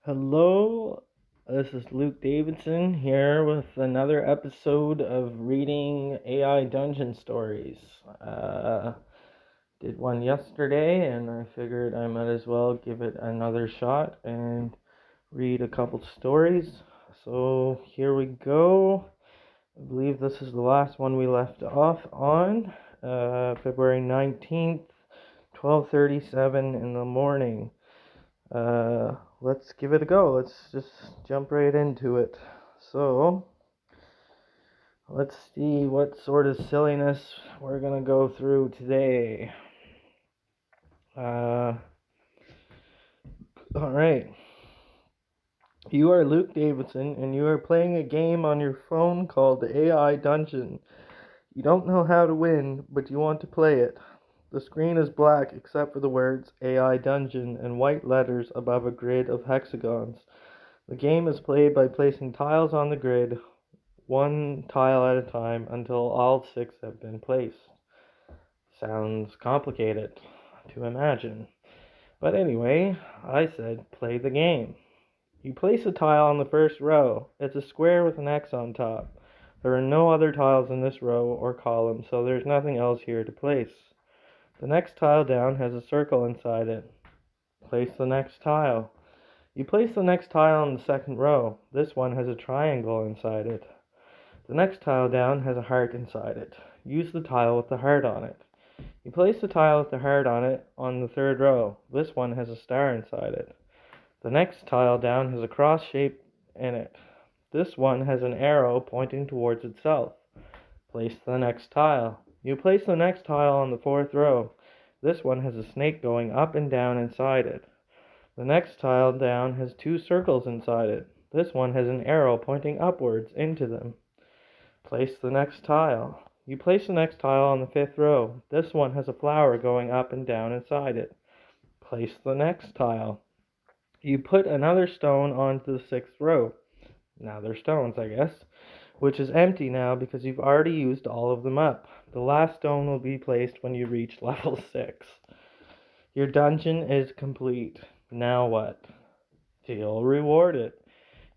Hello, this is Luke Davidson here with another episode of reading AI Dungeon Stories. Did one yesterday and I figured I might as well give it another shot and read a couple stories. So here we go. I believe this is the last one we left off on, February 19th, 12:37 in the morning. Let's give it a go. Let's just jump right into it. So, let's see what sort of silliness we're gonna go through today. Uh, alright. You are Luke Davidson, and you are playing a game on your phone called AI Dungeon. You don't know how to win, but you want to play it. The screen is black except for the words AI Dungeon and white letters above a grid of hexagons. The game is played by placing tiles on the grid, one tile at a time, until all 6 have been placed. Sounds complicated to imagine. But anyway, I said play the game. You place a tile on the first row. It's a square with an X on top. There are no other tiles in this row or column, so there's nothing else here to place. The next tile down has a circle inside it. Place the next tile. You place the next tile in the second row. This one has a triangle inside it. The next tile down has a heart inside it. Use the tile with the heart on it. You place the tile with the heart on it on the third row. This one has a star inside it. The next tile down has a cross shape in it. This one has an arrow pointing towards itself. Place the next tile. You place the next tile on the fourth row. This one has a snake going up and down inside it. The next tile down has 2 circles inside it. This one has an arrow pointing upwards into them. Place the next tile. You place the next tile on the fifth row. This one has a flower going up and down inside it. Place the next tile. You put another stone onto the sixth row. Now they're stones, I guess, which is empty now because you've already used all of them up. The last stone will be placed when you reach level 6. Your dungeon is complete. Now what? Feel rewarded.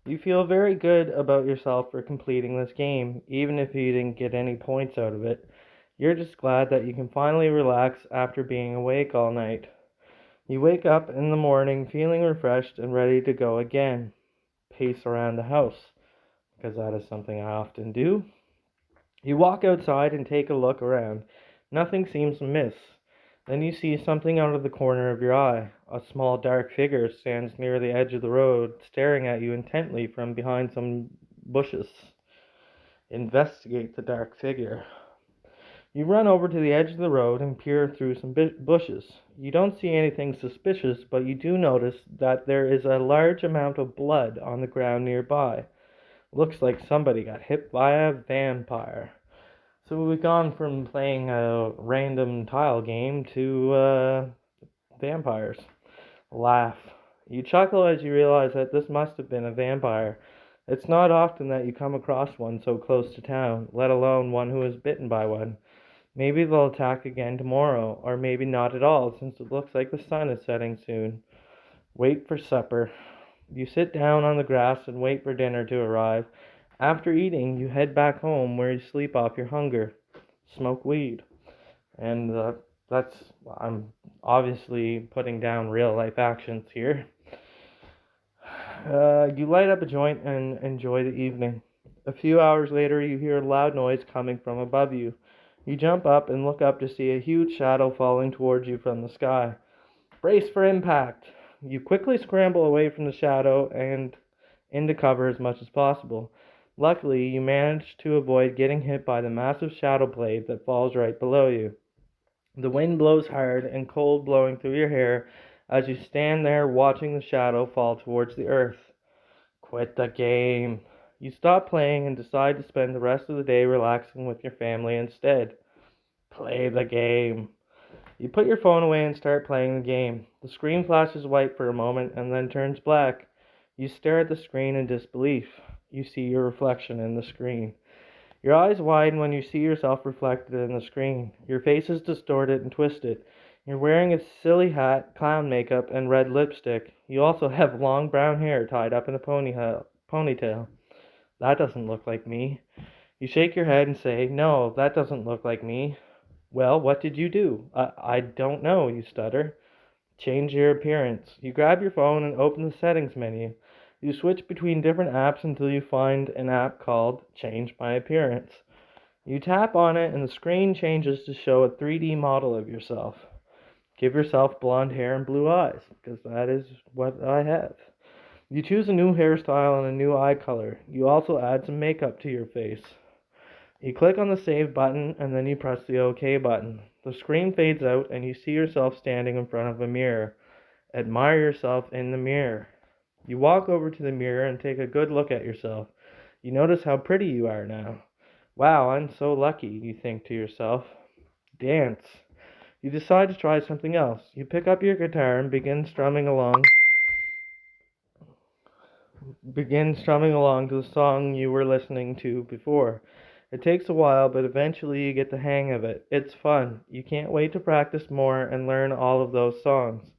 You feel very good about yourself for completing this game, even if you didn't get any points out of it. You're just glad that you can finally relax after being awake all night. You wake up in the morning feeling refreshed and ready to go again. Pace around the house, because that is something I often do. You walk outside and take a look around. Nothing seems amiss. Then you see something out of the corner of your eye. A small dark figure stands near the edge of the road, staring at you intently from behind some bushes. Investigate the dark figure. You run over to the edge of the road and peer through some bushes. You don't see anything suspicious, but you do notice that there is a large amount of blood on the ground nearby. Looks like somebody got hit by a vampire. So we've gone from playing a random tile game to vampires. Laugh. You chuckle as you realize that this must have been a vampire. It's not often that you come across one so close to town, let alone one who is bitten by one. Maybe they'll attack again tomorrow, or maybe not at all, since it looks like the sun is setting soon. Wait for supper. You sit down on the grass and wait for dinner to arrive. After eating, you head back home where you sleep off your hunger. Smoke weed. And I'm obviously putting down real life actions here. You light up a joint and enjoy the evening. A few hours later, you hear a loud noise coming from above you. You jump up and look up to see a huge shadow falling towards you from the sky. Brace for impact! You quickly scramble away from the shadow and into cover as much as possible. Luckily, you manage to avoid getting hit by the massive shadow blade that falls right below you. The wind blows hard and cold, blowing through your hair as you stand there watching the shadow fall towards the earth. Quit the game. You stop playing and decide to spend the rest of the day relaxing with your family instead. Play the game. You put your phone away and start playing the game. The screen flashes white for a moment and then turns black. You stare at the screen in disbelief. You see your reflection in the screen. Your eyes widen when you see yourself reflected in the screen. Your face is distorted and twisted. You're wearing a silly hat, clown makeup, and red lipstick. You also have long brown hair tied up in a ponytail. That doesn't look like me. You shake your head and say, "No, that doesn't look like me." "Well, what did you do?" I don't know," you stutter. Change your appearance. You grab your phone and open the settings menu. You switch between different apps until you find an app called Change My Appearance. You tap on it and the screen changes to show a 3D model of yourself. Give yourself blonde hair and blue eyes, because that is what I have. You choose a new hairstyle and a new eye color. You also add some makeup to your face. You click on the save button and then you press the OK button. The screen fades out and you see yourself standing in front of a mirror. Admire yourself in the mirror. You walk over to the mirror and take a good look at yourself. You notice how pretty you are now. Wow, I'm so lucky, you think to yourself. Dance. You decide to try something else. You pick up your guitar and begin strumming along to the song you were listening to before. It takes a while, but eventually you get the hang of it. It's fun. You can't wait to practice more and learn all of those songs.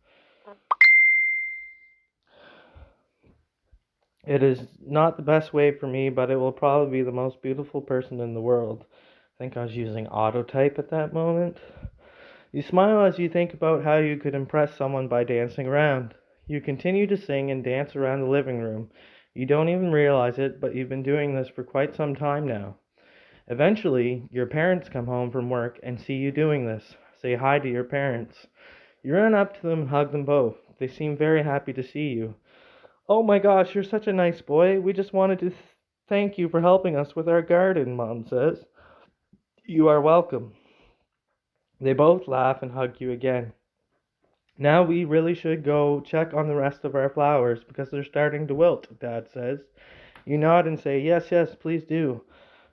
It is not the best way for me, but it will probably be the most beautiful person in the world. I think I was using autotype at that moment. You smile as you think about how you could impress someone by dancing around. You continue to sing and dance around the living room. You don't even realize it, but you've been doing this for quite some time now. Eventually, your parents come home from work and see you doing this. Say hi to your parents. You run up to them and hug them both. They seem very happy to see you. "Oh my gosh, you're such a nice boy. We just wanted to thank you for helping us with our garden," Mom says. "You are welcome." They both laugh and hug you again. "Now we really should go check on the rest of our flowers because they're starting to wilt," Dad says. You nod and say, "Yes, yes, please do."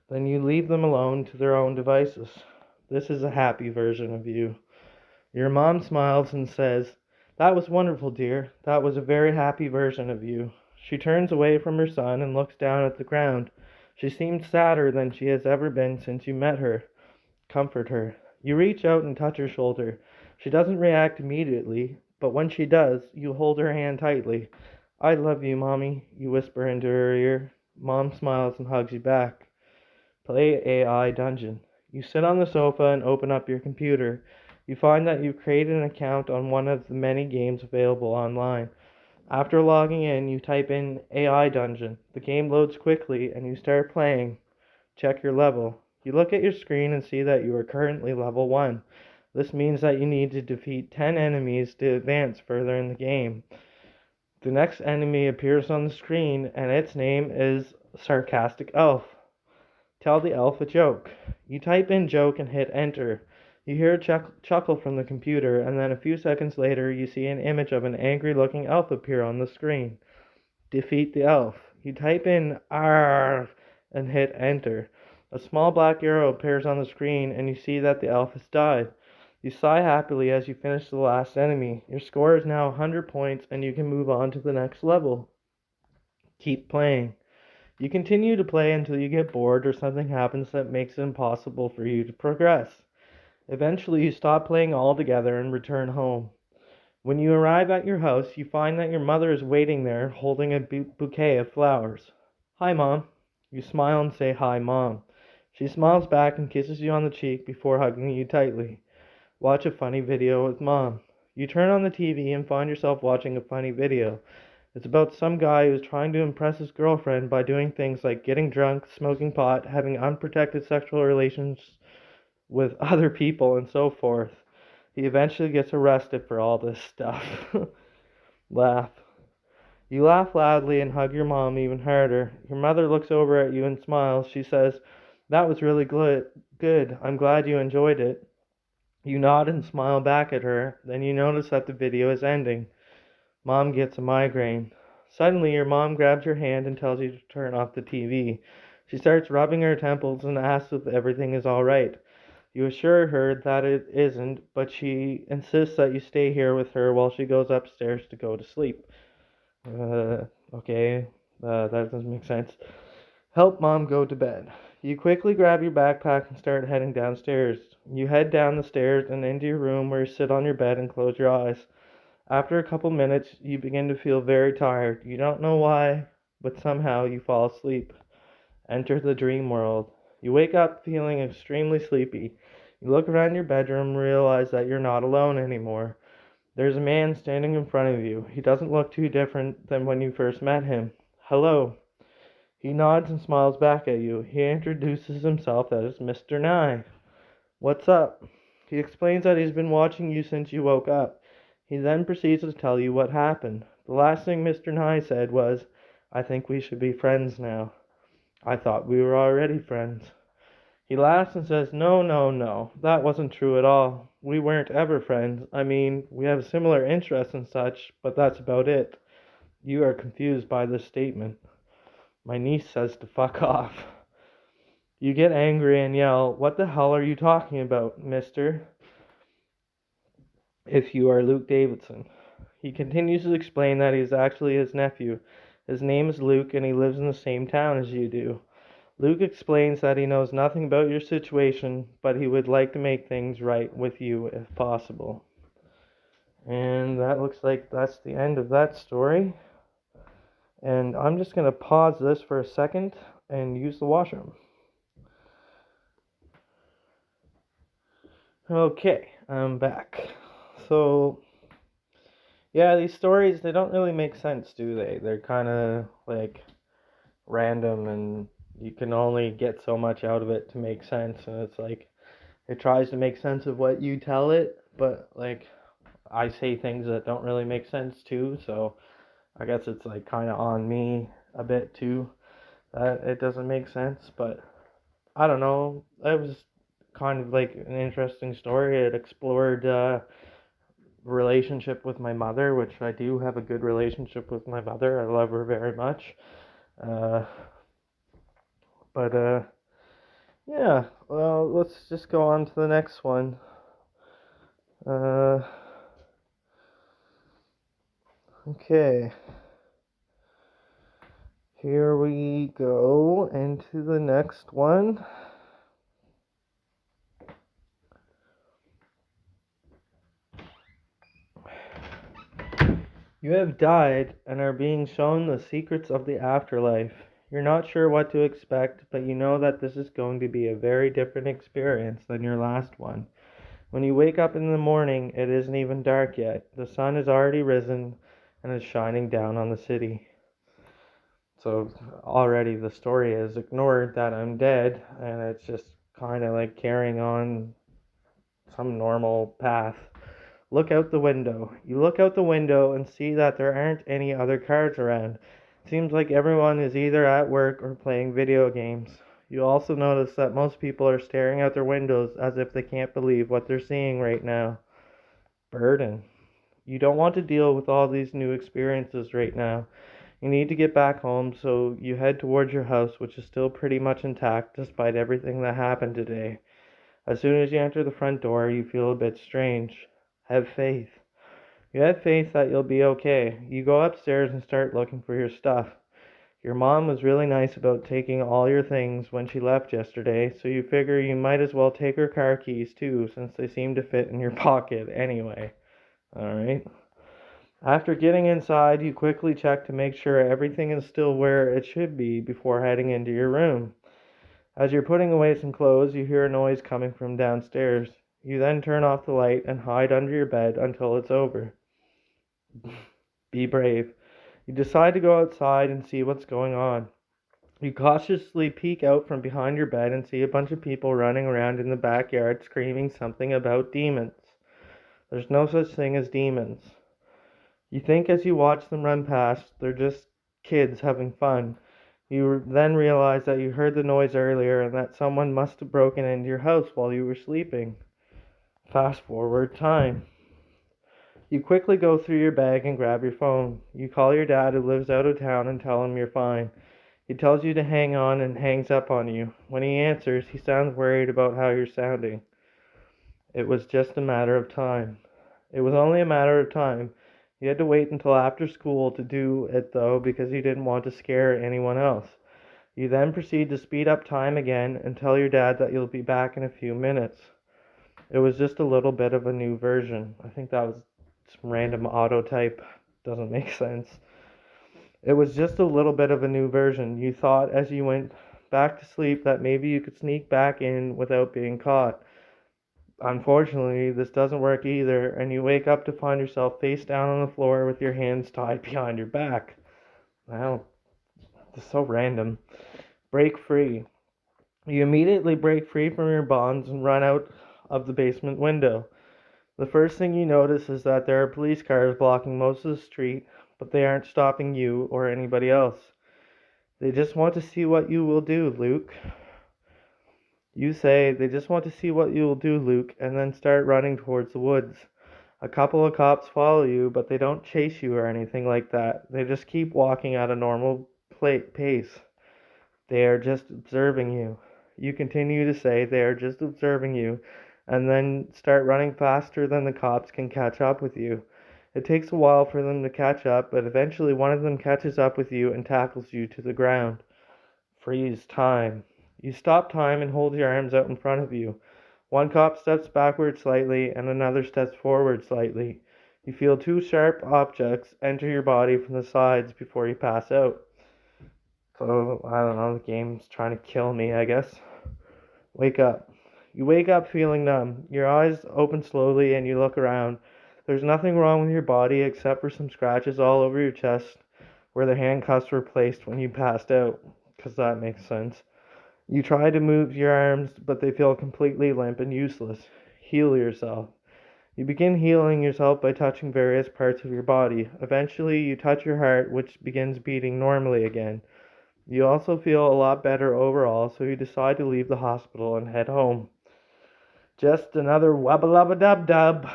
Then you leave them alone to their own devices. This is a happy version of you. Your mom smiles and says, "That was wonderful, dear. That was a very happy version of you." She turns away from her son and looks down at the ground. She seems sadder than she has ever been since you met her. Comfort her. You reach out and touch her shoulder. She doesn't react immediately, but when she does, you hold her hand tightly. "I love you, Mommy," you whisper into her ear. Mom smiles and hugs you back. Play AI Dungeon. You sit on the sofa and open up your computer. You find that you've created an account on one of the many games available online. After logging in, you type in AI Dungeon. The game loads quickly and you start playing. Check your level. You look at your screen and see that you are currently level 1. This means that you need to defeat 10 enemies to advance further in the game. The next enemy appears on the screen and its name is Sarcastic Elf. Tell the elf a joke. You type in joke and hit enter. You hear a chuckle from the computer, and then a few seconds later you see an image of an angry looking elf appear on the screen. Defeat the elf. You type in "Arr" and hit enter. A small black arrow appears on the screen and you see that the elf has died. You sigh happily as you finish the last enemy. Your score is now 100 points and you can move on to the next level. Keep playing. You continue to play until you get bored or something happens that makes it impossible for you to progress. Eventually you stop playing altogether and return home. When you arrive at your house, you find that your mother is waiting there holding a bouquet of flowers. "Hi, Mom." You smile and say, "Hi, Mom." She smiles back and kisses you on the cheek before hugging you tightly. Watch a funny video with Mom. You turn on the TV and find yourself watching a funny video. It's about some guy who's trying to impress his girlfriend by doing things like getting drunk, smoking pot, having unprotected sexual relations with other people, and so forth. He eventually gets arrested for all this stuff. Laugh. You laugh loudly and hug your mom even harder. Your mother looks over at you and smiles. She says, "That was really good. I'm glad you enjoyed it." You nod and smile back at her. Then you notice that the video is ending. Mom gets a migraine. Suddenly, your mom grabs your hand and tells you to turn off the TV. She starts rubbing her temples and asks if everything is all right. You assure her that it isn't, but she insists that you stay here with her while she goes upstairs to go to sleep. Okay, that doesn't make sense. Help Mom go to bed. You quickly grab your backpack and start heading downstairs. You head down the stairs and into your room where you sit on your bed and close your eyes. After a couple minutes, you begin to feel very tired. You don't know why, but somehow you fall asleep. Enter the dream world. You wake up feeling extremely sleepy. You look around your bedroom and realize that you're not alone anymore. There's a man standing in front of you. He doesn't look too different than when you first met him. Hello. He nods and smiles back at you. He introduces himself as Mr. Nye. What's up? He explains that he's been watching you since you woke up. He then proceeds to tell you what happened. The last thing Mr. Nye said was, I think we should be friends now. I thought we were already friends. He laughs and says, No, no, no. That wasn't true at all. We weren't ever friends. I mean, we have similar interests and such, but that's about it. You are confused by this statement. My niece says to fuck off. You get angry and yell, What the hell are you talking about, mister? If you are Luke Davidson. He continues to explain that he's actually his nephew. His name is Luke and he lives in the same town as you do. Luke explains that he knows nothing about your situation, but he would like to make things right with you if possible. And that looks like that's the end of that story. And I'm just going to pause this for a second and use the washroom. Okay, I'm back. So, yeah, these stories, they don't really make sense, do they? They're kind of like random and you can only get so much out of it to make sense. And it's like, it tries to make sense of what you tell it, but like, I say things that don't really make sense too, so I guess it's like kind of on me a bit too that it doesn't make sense, but I don't know. It was kind of like an interesting story. It explored relationship with my mother, which I do have a good relationship with my mother. I love her very much. Uh, but yeah, well, let's just go on to the next one. Okay. Here we go into the next one. You have died and are being shown the secrets of the afterlife. You're not sure what to expect, but you know that this is going to be a very different experience than your last one. When you wake up in the morning, it isn't even dark yet. The sun has already risen and is shining down on the city. So already the story has ignored that I'm dead, and it's just kind of like carrying on some normal path. Look out the window. You look out the window and see that there aren't any other cars around. Seems like everyone is either at work or playing video games. You also notice that most people are staring out their windows as if they can't believe what they're seeing right now. Burden. You don't want to deal with all these new experiences right now. You need to get back home, so you head towards your house, which is still pretty much intact despite everything that happened today. As soon as you enter the front door, you feel a bit strange. Have faith. You have faith that you'll be okay. You go upstairs and start looking for your stuff. Your mom was really nice about taking all your things when she left yesterday, so you figure you might as well take her car keys too, since they seem to fit in your pocket anyway. Alright? After getting inside, you quickly check to make sure everything is still where it should be before heading into your room. As you're putting away some clothes, you hear a noise coming from downstairs. You then turn off the light and hide under your bed until it's over. Be brave. You decide to go outside and see what's going on. You cautiously peek out from behind your bed and see a bunch of people running around in the backyard screaming something about demons. There's no such thing as demons. You think as you watch them run past, they're just kids having fun. You then realize that you heard the noise earlier and that someone must have broken into your house while you were sleeping. Fast forward time. You quickly go through your bag and grab your phone. You call your dad who lives out of town and tell him you're fine. He tells you to hang on and hangs up on you. When he answers, he sounds worried about how you're sounding. It was just a matter of time. It was only a matter of time. You had to wait until after school to do it though because you didn't want to scare anyone else. You then proceed to speed up time again and tell your dad that you'll be back in a few minutes. It was just a little bit of a new version. I think that was some random auto type. Doesn't make sense. It was just a little bit of a new version. You thought as you went back to sleep that maybe you could sneak back in without being caught. Unfortunately, this doesn't work either, and you wake up to find yourself face down on the floor with your hands tied behind your back. Well, it's so random. Break free. You immediately break free from your bonds and run out of the basement window. The first thing you notice is that there are police cars blocking most of the street, but they aren't stopping you or anybody else. They just want to see what you will do, Luke. You say, they just want to see what you will do, Luke, and then start running towards the woods. A couple of cops follow you, but they don't chase you or anything like that. They just keep walking at a normal pace. They are just observing you. You continue to say they are just observing you, and then start running faster than the cops can catch up with you. It takes a while for them to catch up, but eventually one of them catches up with you and tackles you to the ground. Freeze time. You stop time and hold your arms out in front of you. One cop steps backward slightly and another steps forward slightly. You feel two sharp objects enter your body from the sides before you pass out. So, I don't know, the game's trying to kill me, I guess. Wake up. You wake up feeling numb. Your eyes open slowly and you look around. There's nothing wrong with your body except for some scratches all over your chest where the handcuffs were placed when you passed out, because that makes sense. You try to move your arms, but they feel completely limp and useless. Heal yourself. You begin healing yourself by touching various parts of your body. Eventually, you touch your heart, which begins beating normally again. You also feel a lot better overall, so you decide to leave the hospital and head home. Just another wubba-lubba-dub-dub.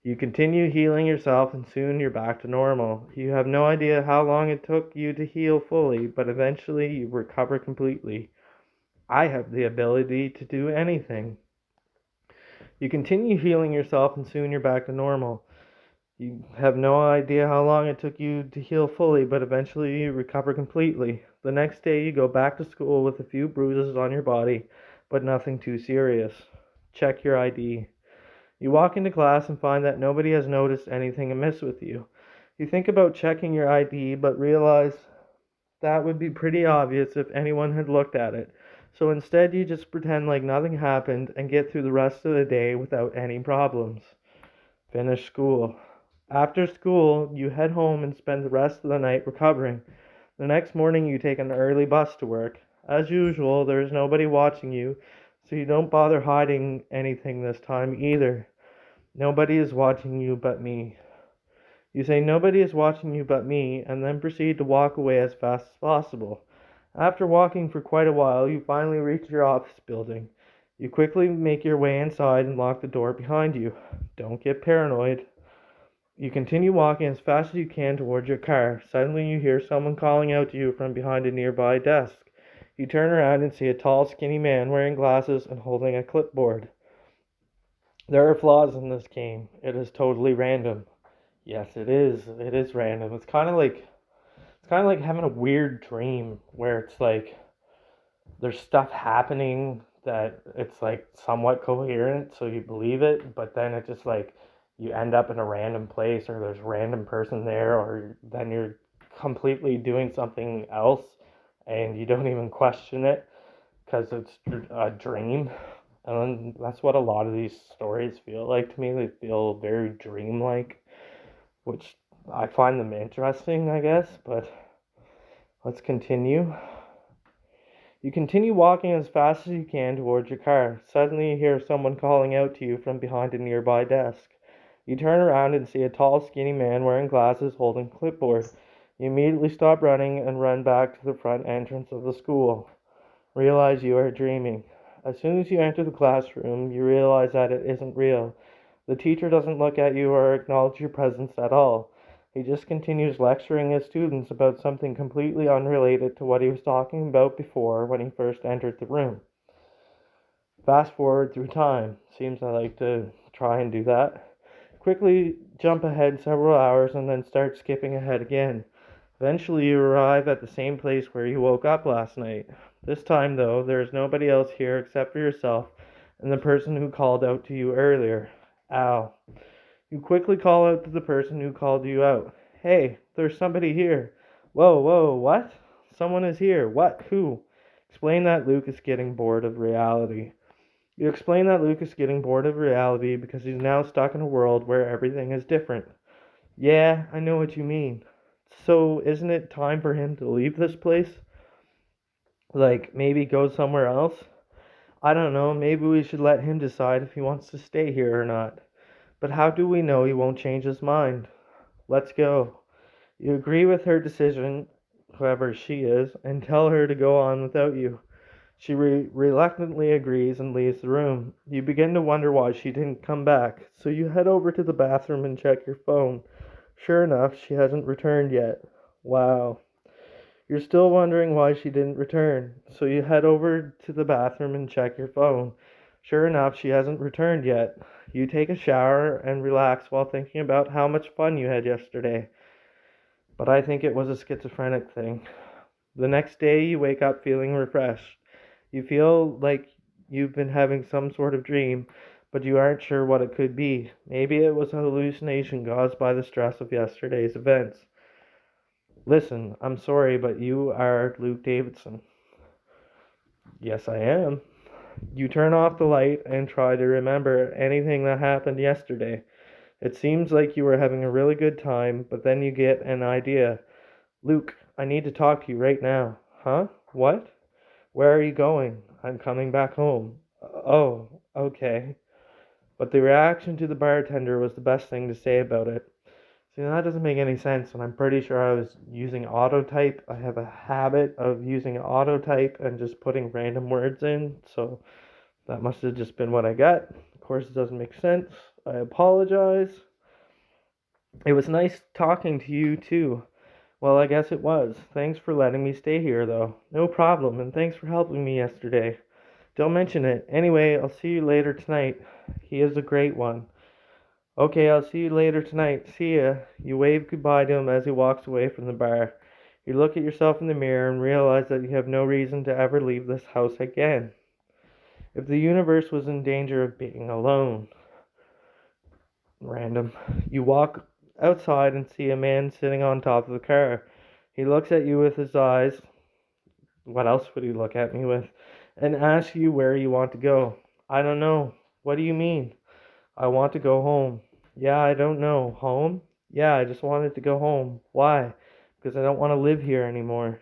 You continue healing yourself, and soon you're back to normal. You have no idea how long it took you to heal fully, but eventually you recover completely. I have the ability to do anything. You continue healing yourself, and soon you're back to normal. You have no idea how long it took you to heal fully, but eventually you recover completely. The next day you go back to school with a few bruises on your body, but nothing too serious. Check your ID. You walk into class and find that nobody has noticed anything amiss with you. You think about checking your ID, but realize that would be pretty obvious if anyone had looked at it. So instead you just pretend like nothing happened and get through the rest of the day without any problems. Finish school. After school, you head home and spend the rest of the night recovering. The next morning you take an early bus to work. As usual, there is nobody watching you, so you don't bother hiding anything this time either. Nobody is watching you but me. You say nobody is watching you but me, and then proceed to walk away as fast as possible. After walking for quite a while, you finally reach your office building. You quickly make your way inside and lock the door behind you. Don't get paranoid. You continue walking as fast as you can towards your car. Suddenly you hear someone calling out to you from behind a nearby desk. You turn around and see a tall, skinny man wearing glasses and holding a clipboard. There are flaws in this game. It is totally random. Yes, it is. It is random. It's kind of like having a weird dream where it's like there's stuff happening that it's like somewhat coherent, so you believe it, but then it just like you end up in a random place or there's a random person there, or then you're completely doing something else and you don't even question it because it's a dream. And that's what a lot of these stories feel like to me. They feel very dreamlike, which I find them interesting, I guess, but let's continue. You continue walking as fast as you can towards your car. Suddenly you hear someone calling out to you from behind a nearby desk. You turn around and see a tall, skinny man wearing glasses holding a clipboard. You immediately stop running and run back to the front entrance of the school. Realize you are dreaming. As soon as you enter the classroom, you realize that it isn't real. The teacher doesn't look at you or acknowledge your presence at all. He just continues lecturing his students about something completely unrelated to what he was talking about before when he first entered the room. Fast forward through time. Seems I like to try and do that. Quickly jump ahead several hours and then start skipping ahead again. Eventually, you arrive at the same place where you woke up last night. This time, though, there is nobody else here except for yourself and the person who called out to you earlier, Al. You quickly call out to the person who called you out. Hey, there's somebody here. Whoa, whoa, what? Someone is here. What? Who? Explain that Luke is getting bored of reality. You explain that Luke is getting bored of reality because he's now stuck in a world where everything is different. Yeah, I know what you mean. So, isn't it time for him to leave this place? Like, maybe go somewhere else? I don't know, maybe we should let him decide if he wants to stay here or not. But how do we know he won't change his mind? Let's go. You agree with her decision, whoever she is, and tell her to go on without you. She reluctantly agrees and leaves the room. You begin to wonder why she didn't come back, so you head over to the bathroom and check your phone. Sure enough, she hasn't returned yet. Wow. You're still wondering why she didn't return, so you head over to the bathroom and check your phone. Sure enough, she hasn't returned yet. You take a shower and relax while thinking about how much fun you had yesterday. But I think it was a schizophrenic thing. The next day, you wake up feeling refreshed. You feel like you've been having some sort of dream, but you aren't sure what it could be. Maybe it was a hallucination caused by the stress of yesterday's events. Listen, I'm sorry, but you are Luke Davidson. Yes, I am. You turn off the light and try to remember anything that happened yesterday. It seems like you were having a really good time, but then you get an idea. Luke, I need to talk to you right now. Huh? What? Where are you going? I'm coming back home. Oh, okay. But the reaction to the bartender was the best thing to say about it. See, that doesn't make any sense, and I'm pretty sure I was using autotype. I have a habit of using autotype and just putting random words in, so that must have just been what I got. Of course, it doesn't make sense. I apologize. It was nice talking to you, too. Well, I guess it was. Thanks for letting me stay here, though. No problem, and thanks for helping me yesterday. Don't mention it. Anyway, I'll see you later tonight. He is a great one. Okay, I'll see you later tonight. See ya. You wave goodbye to him as he walks away from the bar. You look at yourself in the mirror and realize that you have no reason to ever leave this house again. If the universe was in danger of being alone. Random. You walk outside and see a man sitting on top of the car. He looks at you with his eyes. What else would he look at me with? And asks you where you want to go. I don't know. What do you mean? I want to go home. Yeah, I don't know. Home? Yeah, I just wanted to go home. Why? Because I don't want to live here anymore.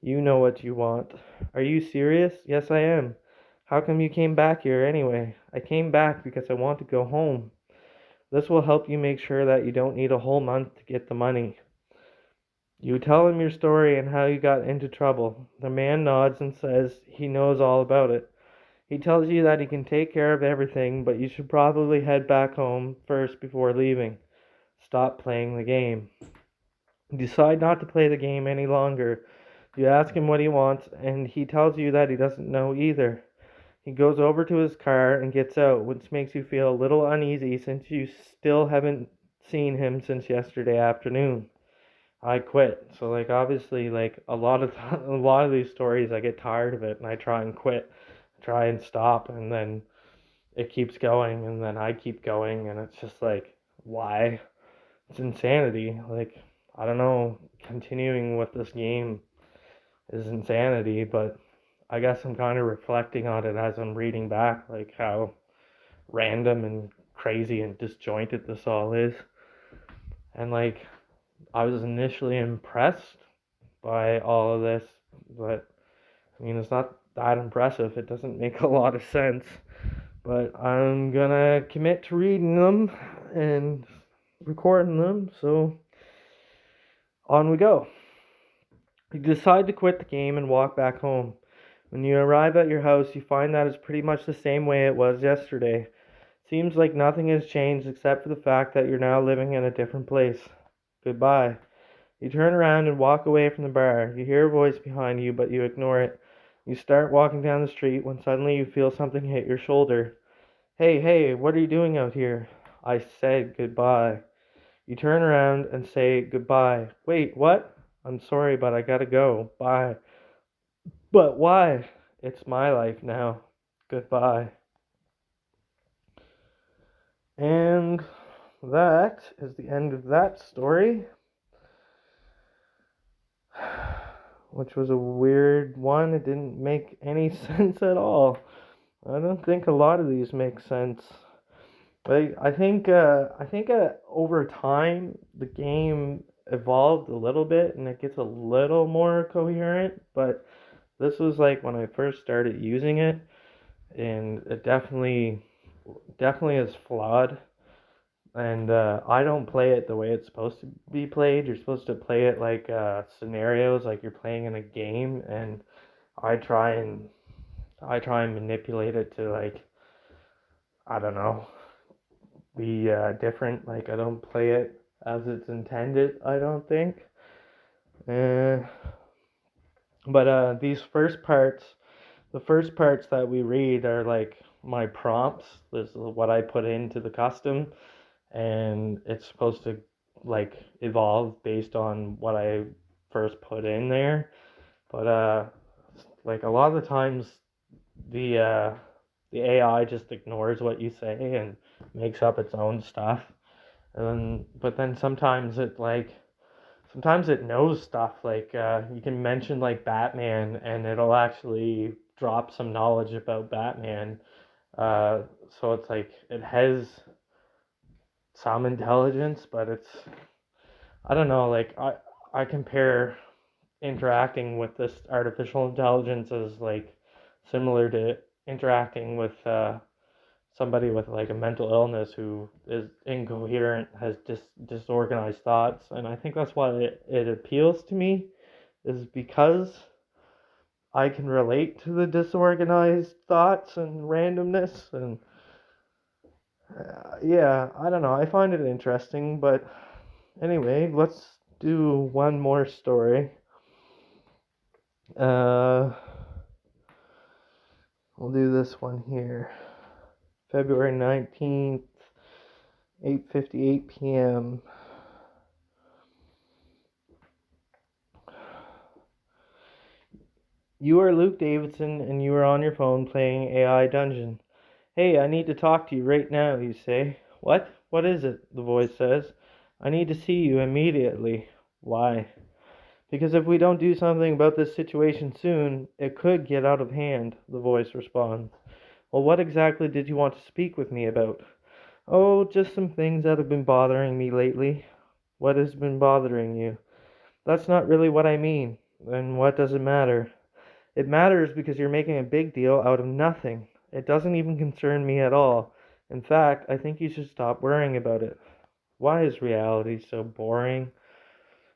You know what you want. Are you serious? Yes, I am. How come you came back here anyway? I came back because I want to go home. This will help you make sure that you don't need a whole month to get the money. You tell him your story and how you got into trouble. The man nods and says he knows all about it. He tells you that he can take care of everything, but you should probably head back home first before leaving. Stop playing the game. You decide not to play the game any longer. You ask him what he wants, and he tells you that he doesn't know either. He goes over to his car and gets out, which makes you feel a little uneasy since you still haven't seen him since yesterday afternoon. I quit. So like obviously like a lot of these stories I get tired of it and I try and quit, try and stop, and then it keeps going and then I keep going and it's just like why? It's insanity. Like I don't know, continuing with this game is insanity, but I guess I'm kind of reflecting on it as I'm reading back like how random and crazy and disjointed this all is. And like I was initially impressed by all of this, but I mean, it's not that impressive. It doesn't make a lot of sense. But I'm gonna commit to reading them and recording them, so on we go. You decide to quit the game and walk back home. When you arrive at your house, you find that it's pretty much the same way it was yesterday. Seems like nothing has changed except for the fact that you're now living in a different place. Goodbye. You turn around and walk away from the bar. You hear a voice behind you, but you ignore it. You start walking down the street when suddenly you feel something hit your shoulder. Hey, what are you doing out here? I said goodbye. You turn around and say goodbye. Wait, what? I'm sorry, but I gotta go. Bye. But why? It's my life now. Goodbye. And that is the end of that story, which was a weird one. It didn't make any sense at all. I don't think a lot of these make sense. But I think over time the game evolved a little bit and it gets a little more coherent. But this was like when I first started using it, and it definitely is flawed. And I don't play it the way it's supposed to be played. You're supposed to play it like scenarios, like you're playing in a game, and I try and I try and manipulate it to, like, I don't know, be different. Like, I don't play it as it's intended, I don't think. Uh, but the first parts that we read are like my prompts. This is what I put into the custom, and it's supposed to like evolve based on what I first put in there. But like a lot of the times the uh, the AI just ignores what you say and makes up its own stuff. And but then sometimes it knows stuff, like you can mention like Batman and it'll actually drop some knowledge about Batman. So it's like it has some intelligence, but it's, I don't know, like I compare interacting with this artificial intelligence as like similar to interacting with somebody with like a mental illness who is incoherent, has disorganized thoughts. And I think that's why it appeals to me, is because I can relate to the disorganized thoughts and randomness. And yeah, I don't know, I find it interesting. But anyway, let's do one more story. uh we'll do this one here. February 19th, 8:58 p.m. You are Luke Davidson and you are on your phone playing AI Dungeon. Hey, I need to talk to you right now, you say. What? What is it? The voice says. I need to see you immediately. Why? Because if we don't do something about this situation soon, it could get out of hand, the voice responds. Well, what exactly did you want to speak with me about? Oh, just some things that have been bothering me lately. What has been bothering you? That's not really what I mean. Then what does it matter? It matters because you're making a big deal out of nothing. It doesn't even concern me at all. In fact, I think you should stop worrying about it. Why is reality so boring?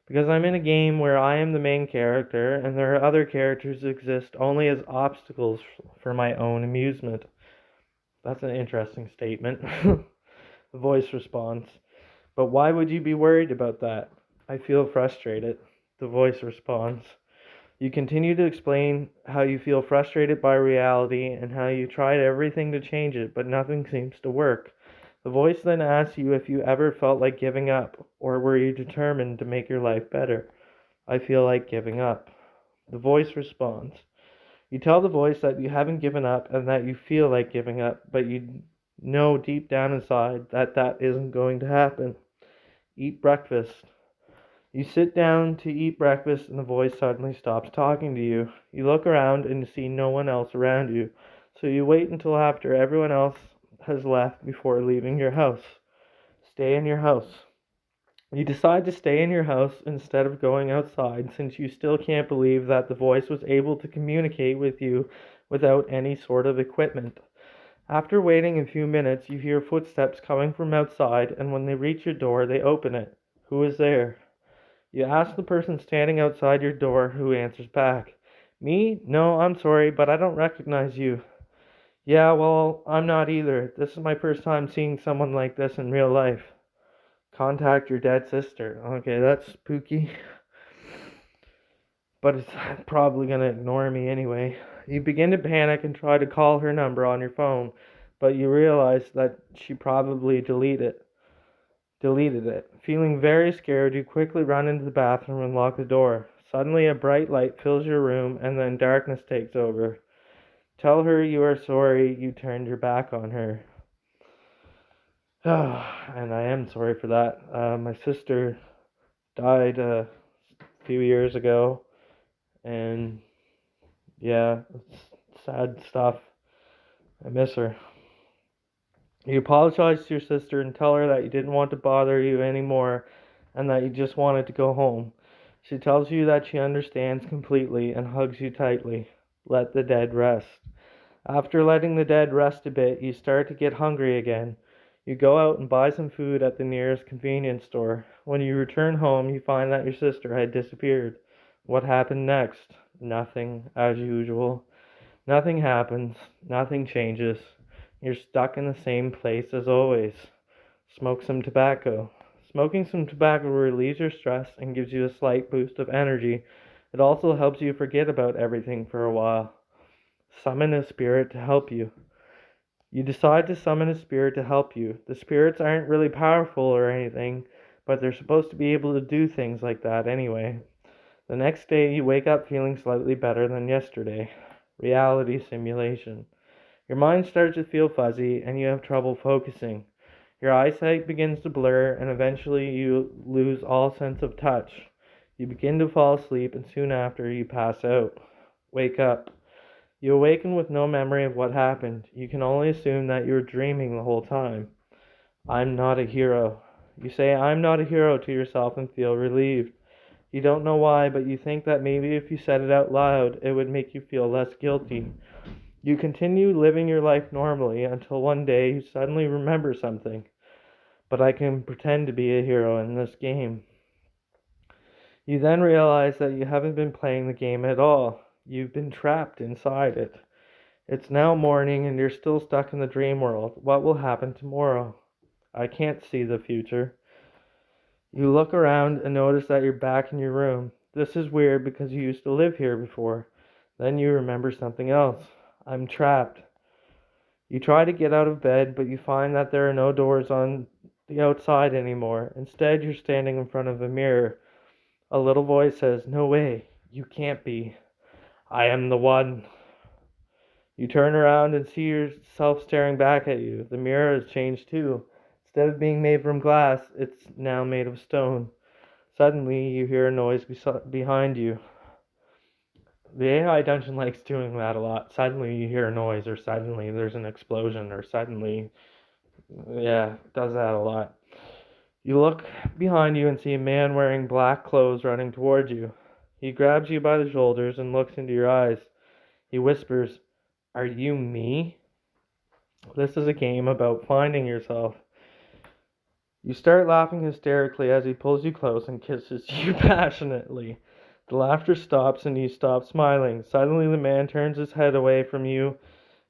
Because I'm in a game where I am the main character, and there are other characters that exist only as obstacles for my own amusement. That's an interesting statement. The voice responds. But why would you be worried about that? I feel frustrated. The voice responds. You continue to explain how you feel frustrated by reality and how you tried everything to change it, but nothing seems to work. The voice then asks you if you ever felt like giving up, or were you determined to make your life better? I feel like giving up. The voice responds. You tell the voice that you haven't given up and that you feel like giving up, but you know deep down inside that that isn't going to happen. Eat breakfast. You sit down to eat breakfast and the voice suddenly stops talking to you. You look around and see no one else around you, so you wait until after everyone else has left before leaving your house. Stay in your house. You decide to stay in your house instead of going outside, since you still can't believe that the voice was able to communicate with you without any sort of equipment. After waiting a few minutes, you hear footsteps coming from outside, and when they reach your door, they open it. Who is there? You ask the person standing outside your door, who answers back. Me? No, I'm sorry, but I don't recognize you. Yeah, well, I'm not either. This is my first time seeing someone like this in real life. Contact your dead sister. Okay, that's spooky. But it's probably gonna ignore me anyway. You begin to panic and try to call her number on your phone, but you realize that she probably Deleted it. Feeling very scared, you quickly run into the bathroom and lock the door. Suddenly, a bright light fills your room, and then darkness takes over. Tell her you are sorry you turned your back on her. And I am sorry for that. My sister died a few years ago, and yeah, it's sad stuff. I miss her. You apologize to your sister and tell her that you didn't want to bother you anymore and that you just wanted to go home. She tells you that she understands completely and hugs you tightly. Let the dead rest. After letting the dead rest a bit, you start to get hungry again. You go out and buy some food at the nearest convenience store. When you return home, you find that your sister had disappeared. What happened next? Nothing, as usual. Nothing happens. Nothing changes. You're stuck in the same place as always. Smoke some tobacco. Smoking some tobacco relieves your stress and gives you a slight boost of energy. It also helps you forget about everything for a while. Summon a spirit to help you. You decide to summon a spirit to help you. The spirits aren't really powerful or anything, but they're supposed to be able to do things like that anyway. The next day, you wake up feeling slightly better than yesterday. Reality simulation. Your mind starts to feel fuzzy and you have trouble focusing. Your eyesight begins to blur and eventually you lose all sense of touch. You begin to fall asleep and soon after you pass out. Wake up. You awaken with no memory of what happened. You can only assume that you were dreaming the whole time. I'm not a hero. You say I'm not a hero to yourself and feel relieved. You don't know why, but you think that maybe if you said it out loud, it would make you feel less guilty. You continue living your life normally until one day you suddenly remember something. But I can pretend to be a hero in this game. You then realize that you haven't been playing the game at all. You've been trapped inside it. It's now morning and you're still stuck in the dream world. What will happen tomorrow? I can't see the future. You look around and notice that you're back in your room. This is weird because you used to live here before. Then you remember something else. I'm trapped. You try to get out of bed, but you find that there are no doors on the outside anymore. Instead, you're standing in front of a mirror. A little voice says, "No way, you can't be. I am the one." You turn around and see yourself staring back at you. The mirror has changed too. Instead of being made from glass, it's now made of stone. Suddenly, you hear a noise behind you. The AI dungeon likes doing that a lot. Suddenly, you hear a noise, or suddenly there's an explosion, or suddenly, yeah, it does that a lot. You look behind you and see a man wearing black clothes running towards you. He grabs you by the shoulders and looks into your eyes. He whispers, "Are you me?" This is a game about finding yourself. You start laughing hysterically as he pulls you close and kisses you passionately. The laughter stops and you stop smiling. Suddenly the man turns his head away from you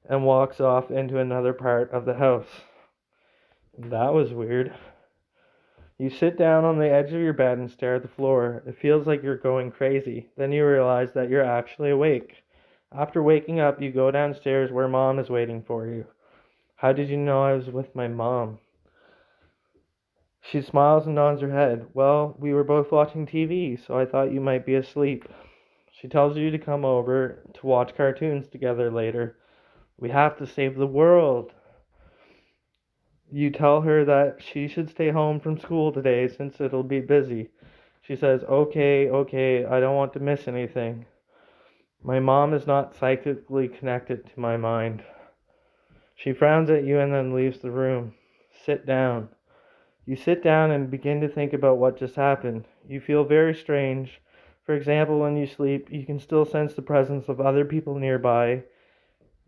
and walks off into another part of the house. That was weird. You sit down on the edge of your bed and stare at the floor. It feels like you're going crazy. Then you realize that you're actually awake. After waking up, you go downstairs where Mom is waiting for you. How did you know I was with my mom? She smiles and nods her head. Well, we were both watching TV, so I thought you might be asleep. She tells you to come over to watch cartoons together later. We have to save the world. You tell her that she should stay home from school today since it'll be busy. She says, okay, I don't want to miss anything. My mom is not psychically connected to my mind. She frowns at you and then leaves the room. Sit down. You sit down and begin to think about what just happened. You feel very strange. For example, when you sleep, you can still sense the presence of other people nearby,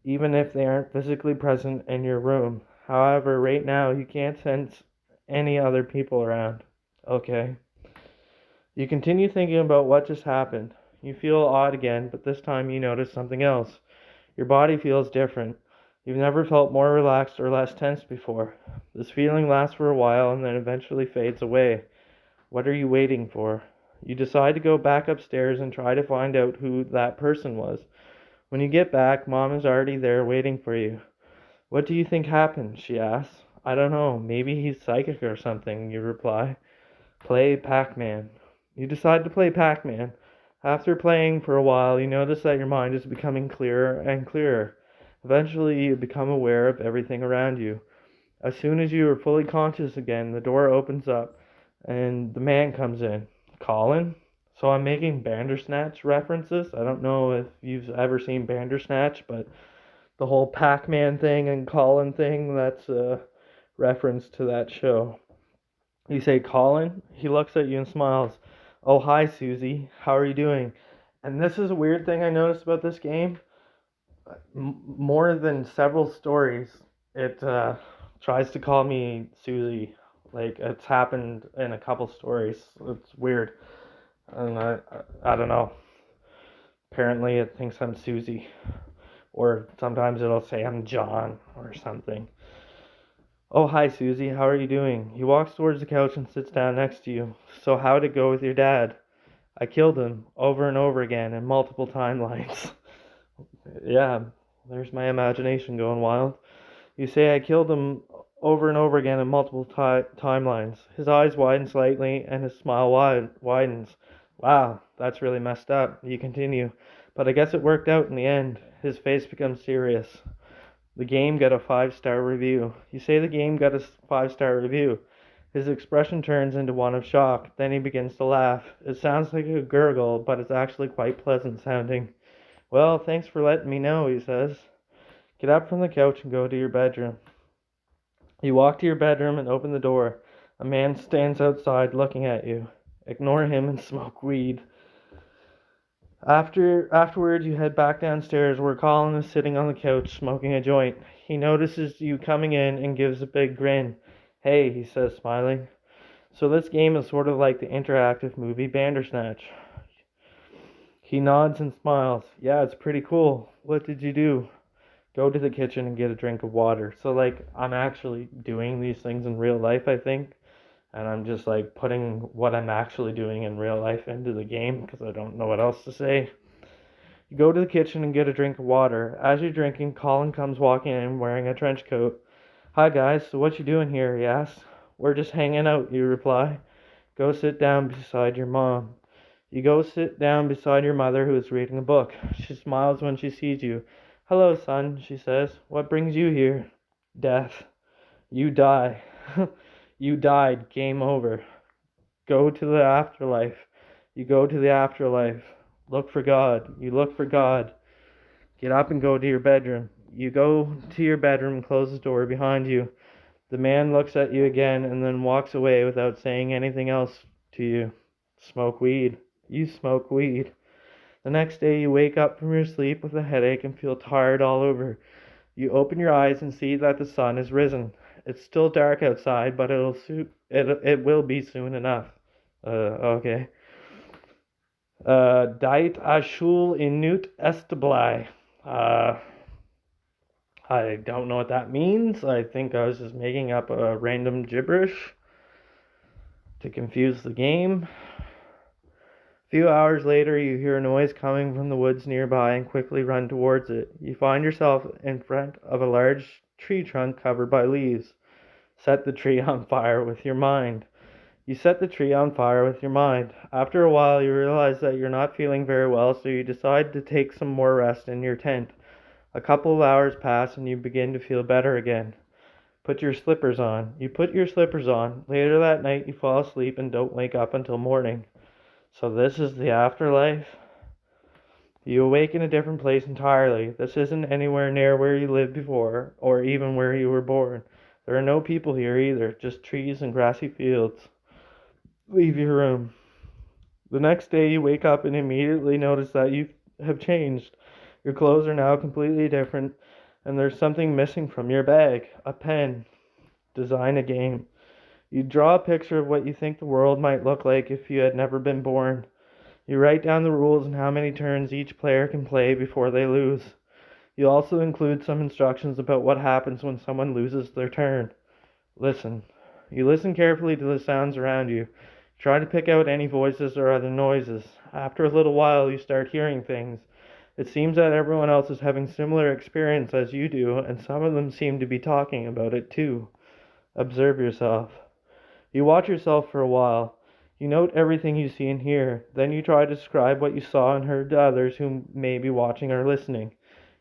even if they aren't physically present in your room. However, right now, you can't sense any other people around. Okay. You continue thinking about what just happened. You feel odd again, but this time you notice something else. Your body feels different. You've never felt more relaxed or less tense before. This feeling lasts for a while and then eventually fades away. What are you waiting for? You decide to go back upstairs and try to find out who that person was. When you get back, Mom is already there waiting for you. What do you think happened? She asks. I don't know, maybe he's psychic or something, you reply. Play Pac-Man. You decide to play Pac-Man. After playing for a while, you notice that your mind is becoming clearer and clearer. Eventually, you become aware of everything around you. As soon as you are fully conscious again, the door opens up and the man comes in. Colin? So I'm making Bandersnatch references. I don't know if you've ever seen Bandersnatch, but the whole Pac-Man thing and Colin thing, that's a reference to that show. You say, Colin? He looks at you and smiles. Oh, hi, Susie. How are you doing? And this is a weird thing I noticed about this game. More than several stories, it tries to call me Susie. Like, it's happened in a couple stories. It's weird. And I don't know. Apparently, it thinks I'm Susie. Or sometimes it'll say I'm John or something. Oh, hi, Susie. How are you doing? He walks towards the couch and sits down next to you. So, how'd it go with your dad? I killed him over and over again in multiple timelines. Yeah, there's my imagination going wild. You say I killed him over and over again in multiple timelines. His eyes widen slightly and his smile widens. Wow, that's really messed up. You continue. But I guess it worked out in the end. His face becomes serious. The game got a 5-star review. You say the game got a 5-star review. His expression turns into one of shock. Then he begins to laugh. It sounds like a gurgle, but it's actually quite pleasant sounding. Well, thanks for letting me know, he says. Get up from the couch and go to your bedroom. You walk to your bedroom and open the door. A man stands outside looking at you. Ignore him and smoke weed. Afterward, you head back downstairs where Colin is sitting on the couch smoking a joint. He notices you coming in and gives a big grin. Hey, he says, smiling. So this game is sort of like the interactive movie Bandersnatch. He nods and smiles. Yeah, it's pretty cool. What did you do? Go to the kitchen and get a drink of water. So, like, I'm actually doing these things in real life, I think. And I'm just, like, putting what I'm actually doing in real life into the game because I don't know what else to say. You go to the kitchen and get a drink of water. As you're drinking, Colin comes walking in wearing a trench coat. Hi, guys. So what you doing here, he asks. We're just hanging out, you reply. Go sit down beside your mom. You go sit down beside your mother who is reading a book. She smiles when she sees you. Hello, son, she says. What brings you here? Death. You die. You died. Game over. Go to the afterlife. You go to the afterlife. Look for God. You look for God. Get up and go to your bedroom. You go to your bedroom and close the door behind you. The man looks at you again and then walks away without saying anything else to you. Smoke weed. You smoke weed. The next day you wake up from your sleep with a headache and feel tired all over. You open your eyes and see that the sun has risen. It's still dark outside, but it will be soon enough. Okay. Deit ashul inut establai. I don't know what that means. I think I was just making up a random gibberish to confuse the game. A few hours later, you hear a noise coming from the woods nearby and quickly run towards it. You find yourself in front of a large tree trunk covered by leaves. Set the tree on fire with your mind. You set the tree on fire with your mind. After a while, you realize that you're not feeling very well, so you decide to take some more rest in your tent. A couple of hours pass and you begin to feel better again. Put your slippers on. You put your slippers on. Later that night, you fall asleep and don't wake up until morning. So this is the afterlife? You awake in a different place entirely. This isn't anywhere near where you lived before, or even where you were born. There are no people here either, just trees and grassy fields. Leave your room. The next day you wake up and immediately notice that you have changed. Your clothes are now completely different, and there's something missing from your bag. A pen. Design a game. You draw a picture of what you think the world might look like if you had never been born. You write down the rules and how many turns each player can play before they lose. You also include some instructions about what happens when someone loses their turn. Listen. You listen carefully to the sounds around you. Try to pick out any voices or other noises. After a little while, you start hearing things. It seems that everyone else is having similar experience as you do, and some of them seem to be talking about it too. Observe yourself. You watch yourself for a while. You note everything you see and hear. Then you try to describe what you saw and heard to others who may be watching or listening.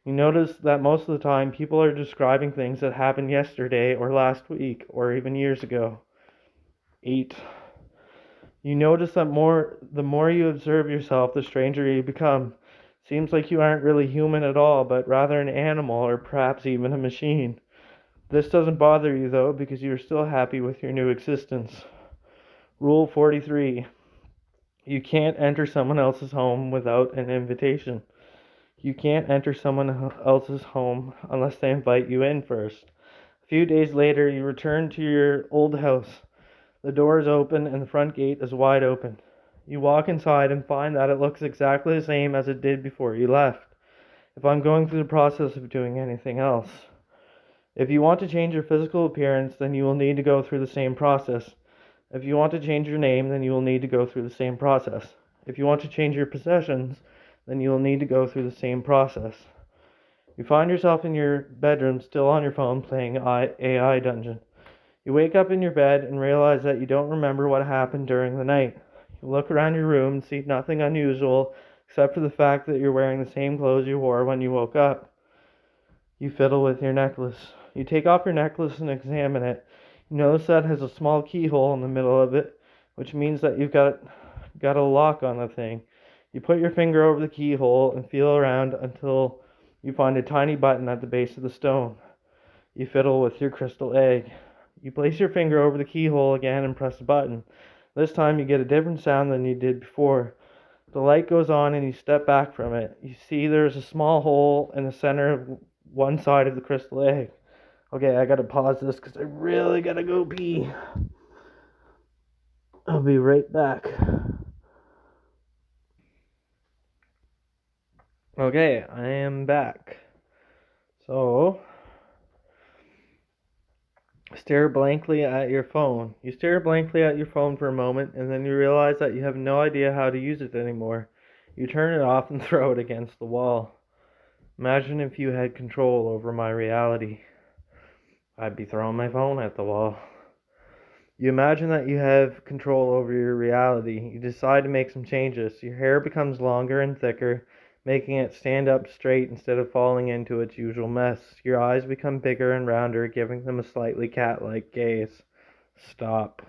You notice that most of the time people are describing things that happened yesterday or last week or even years ago. 8. You notice that the more you observe yourself, the stranger you become. Seems like you aren't really human at all, but rather an animal or perhaps even a machine. This doesn't bother you though, because you are still happy with your new existence. Rule 43. You can't enter someone else's home without an invitation. You can't enter someone else's home unless they invite you in first. A few days later, you return to your old house. The door is open and the front gate is wide open. You walk inside and find that it looks exactly the same as it did before you left. If I'm going through the process of doing anything else. If you want to change your physical appearance, then you will need to go through the same process. If you want to change your name, then you will need to go through the same process. If you want to change your possessions, then you will need to go through the same process. You find yourself in your bedroom still on your phone playing AI Dungeon. You wake up in your bed and realize that you don't remember what happened during the night. You look around your room and see nothing unusual except for the fact that you're wearing the same clothes you wore when you woke up. You fiddle with your necklace. You take off your necklace and examine it. You notice that it has a small keyhole in the middle of it, which means that you've got a lock on the thing. You put your finger over the keyhole and feel around until you find a tiny button at the base of the stone. You fiddle with your crystal egg. You place your finger over the keyhole again and press the button. This time you get a different sound than you did before. The light goes on and you step back from it. You see there's a small hole in the center of one side of the crystal egg. Okay, I gotta pause this because I really gotta go pee. I'll be right back. Okay, I am back. So, stare blankly at your phone. You stare blankly at your phone for a moment, and then you realize that you have no idea how to use it anymore. You turn it off and throw it against the wall. Imagine if you had control over my reality. I'd be throwing my phone at the wall. You imagine that you have control over your reality. You decide to make some changes. Your hair becomes longer and thicker, making it stand up straight instead of falling into its usual mess. Your eyes become bigger and rounder, giving them a slightly cat-like gaze. Stop.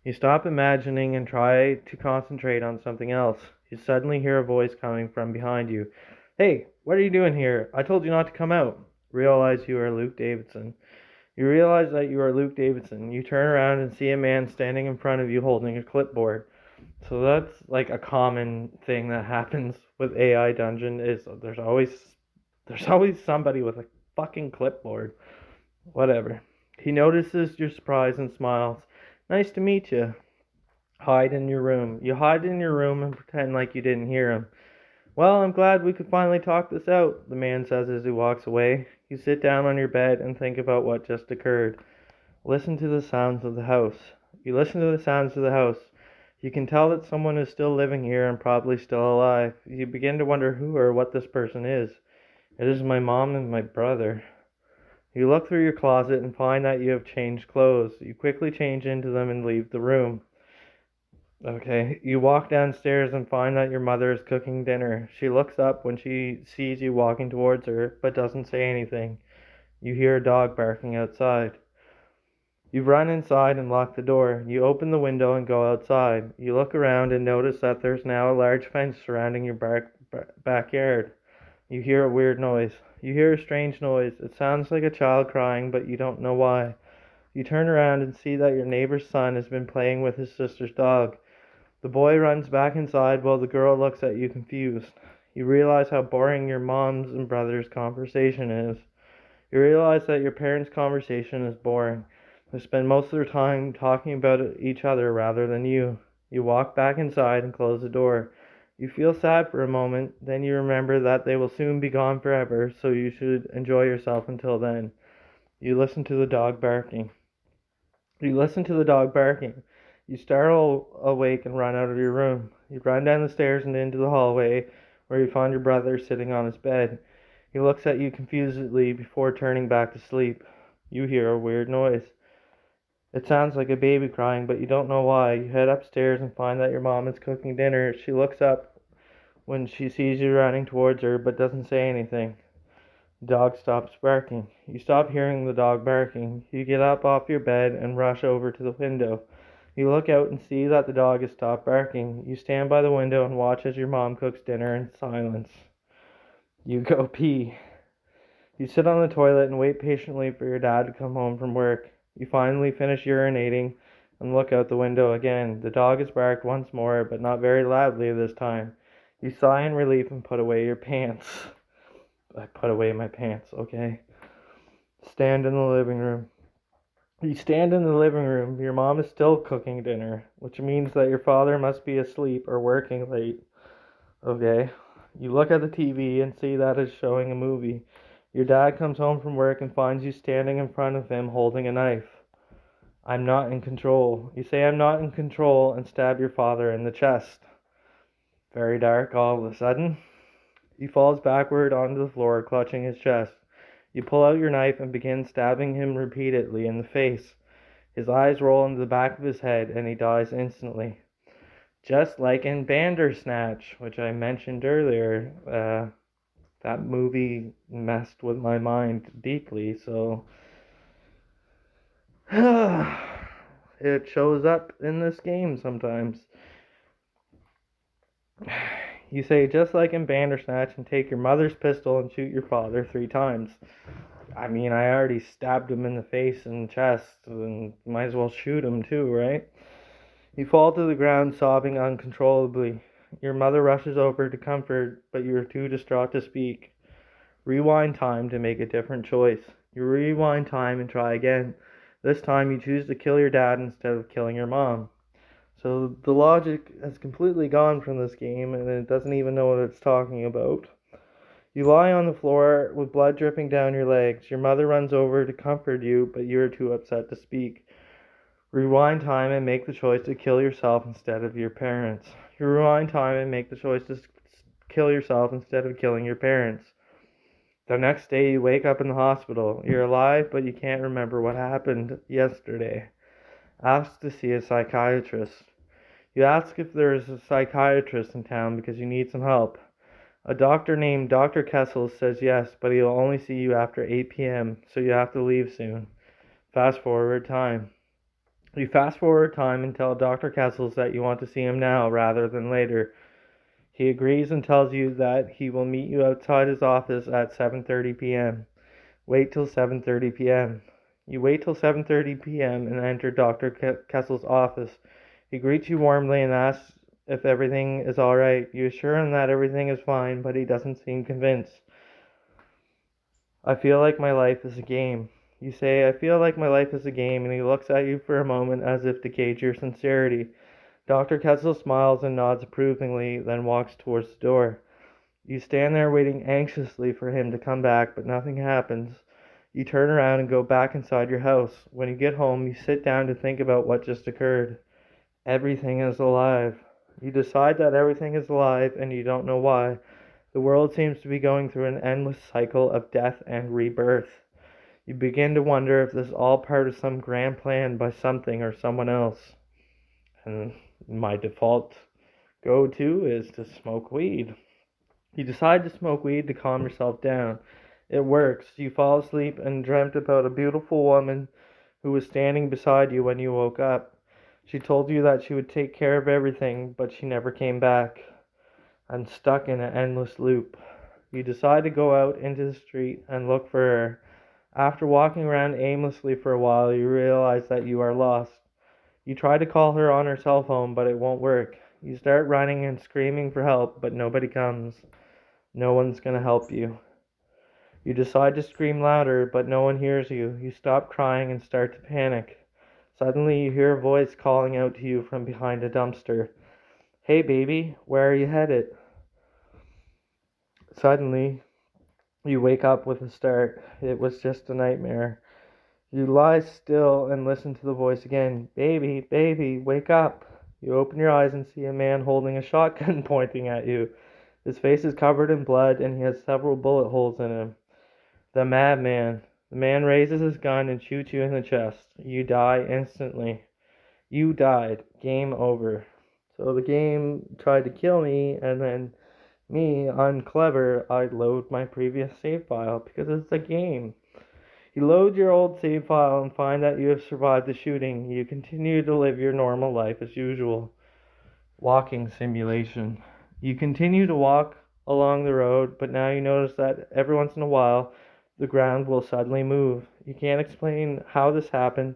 You stop imagining and try to concentrate on something else. You suddenly hear a voice coming from behind you. Hey, what are you doing here? I told you not to come out. Realize you are Luke Davidson. You realize that you are Luke Davidson. You turn around and see a man standing in front of you holding a clipboard. So that's like a common thing that happens with AI Dungeon is there's always somebody with a fucking clipboard. Whatever. He notices your surprise and smiles. Nice to meet you. Hide in your room. You hide in your room and pretend like you didn't hear him. Well, I'm glad we could finally talk this out, the man says as he walks away. You sit down on your bed and think about what just occurred. Listen to the sounds of the house. You listen to the sounds of the house. You can tell that someone is still living here and probably still alive. You begin to wonder who or what this person is. It is my mom and my brother. You look through your closet and find that you have changed clothes. You quickly change into them and leave the room. Okay, you walk downstairs and find that your mother is cooking dinner. She looks up when she sees you walking towards her, but doesn't say anything. You hear a dog barking outside. You run inside and lock the door. You open the window and go outside. You look around and notice that there's now a large fence surrounding your backyard. You hear a weird noise. You hear a strange noise. It sounds like a child crying, but you don't know why. You turn around and see that your neighbor's son has been playing with his sister's dog. The boy runs back inside while the girl looks at you confused. You realize how boring your mom's and brother's conversation is. You realize that your parents' conversation is boring. They spend most of their time talking about each other rather than you. You walk back inside and close the door. You feel sad for a moment, then you remember that they will soon be gone forever, so you should enjoy yourself until then. You listen to the dog barking. You startle awake and run out of your room. You run down the stairs and into the hallway, where you find your brother sitting on his bed. He looks at you confusedly before turning back to sleep. You hear a weird noise. It sounds like a baby crying, but you don't know why. You head upstairs and find that your mom is cooking dinner. She looks up when she sees you running towards her, but doesn't say anything. The dog stops barking. You stop hearing the dog barking. You get up off your bed and rush over to the window. You look out and see that the dog has stopped barking. You stand by the window and watch as your mom cooks dinner in silence. You go pee. You sit on the toilet and wait patiently for your dad to come home from work. You finally finish urinating and look out the window again. The dog has barked once more, but not very loudly this time. You sigh in relief and put away your pants. I put away my pants, okay? Stand in the living room. You stand in the living room. Your mom is still cooking dinner, which means that your father must be asleep or working late. Okay. You look at the TV and see that it's showing a movie. Your dad comes home from work and finds you standing in front of him holding a knife. I'm not in control. You say I'm not in control and stab your father in the chest. Very dark all of a sudden. He falls backward onto the floor, clutching his chest. You pull out your knife and begin stabbing him repeatedly in the face. His eyes roll into the back of his head and he dies instantly. Just like in Bandersnatch, which I mentioned earlier. That movie messed with my mind deeply, so it shows up in this game sometimes. You say, just like in Bandersnatch, and take your mother's pistol and shoot your father 3 times. I mean, I already stabbed him in the face and chest, and might as well shoot him too, right? You fall to the ground, sobbing uncontrollably. Your mother rushes over to comfort, but you are too distraught to speak. Rewind time to make a different choice. You rewind time and try again. This time you choose to kill your dad instead of killing your mom. So the logic has completely gone from this game and it doesn't even know what it's talking about. You lie on the floor with blood dripping down your legs. Your mother runs over to comfort you, but you are too upset to speak. Rewind time and make the choice to kill yourself instead of your parents. You rewind time and make the choice to kill yourself instead of killing your parents. The next day you wake up in the hospital. You're alive, but you can't remember what happened yesterday. Ask to see a psychiatrist. You ask if there is a psychiatrist in town because you need some help. A doctor named Dr. Kessel says yes, but he'll only see you after 8 p.m., so you have to leave soon. Fast forward time. You fast forward time and tell Dr. Kessel that you want to see him now rather than later. He agrees and tells you that he will meet you outside his office at 7:30 p.m. Wait till 7:30 p.m. You wait till 7:30 p.m. and enter Dr. Kessel's office. He greets you warmly and asks if everything is all right. You assure him that everything is fine, but he doesn't seem convinced. I feel like my life is a game. You say, I feel like my life is a game, and he looks at you for a moment as if to gauge your sincerity. Dr. Kessel smiles and nods approvingly, then walks towards the door. You stand there waiting anxiously for him to come back, but nothing happens. You turn around and go back inside your house. When you get home, you sit down to think about what just occurred. Everything is alive. You decide that everything is alive, and you don't know why. The world seems to be going through an endless cycle of death and rebirth. You begin to wonder if this is all part of some grand plan by something or someone else. And my default go-to is to smoke weed. You decide to smoke weed to calm yourself down. It works. You fall asleep and dreamt about a beautiful woman who was standing beside you when you woke up. She told you that she would take care of everything, but she never came back. I'm stuck in an endless loop. You decide to go out into the street and look for her. After walking around aimlessly for a while, you realize that you are lost. You try to call her on her cell phone, but it won't work. You start running and screaming for help, but nobody comes. No one's gonna help you. You decide to scream louder, but no one hears you. You stop crying and start to panic. Suddenly, you hear a voice calling out to you from behind a dumpster. Hey, baby, where are you headed? Suddenly, you wake up with a start. It was just a nightmare. You lie still and listen to the voice again. Baby, baby, wake up. You open your eyes and see a man holding a shotgun pointing at you. His face is covered in blood and he has several bullet holes in him. The madman. The man raises his gun and shoots you in the chest. You die instantly. You died. Game over. So the game tried to kill me, and then me, I'm clever, I load my previous save file because it's a game. You load your old save file and find that you have survived the shooting. You continue to live your normal life as usual. Walking simulation. You continue to walk along the road, but now you notice that every once in a while the ground will suddenly move. You can't explain how this happened,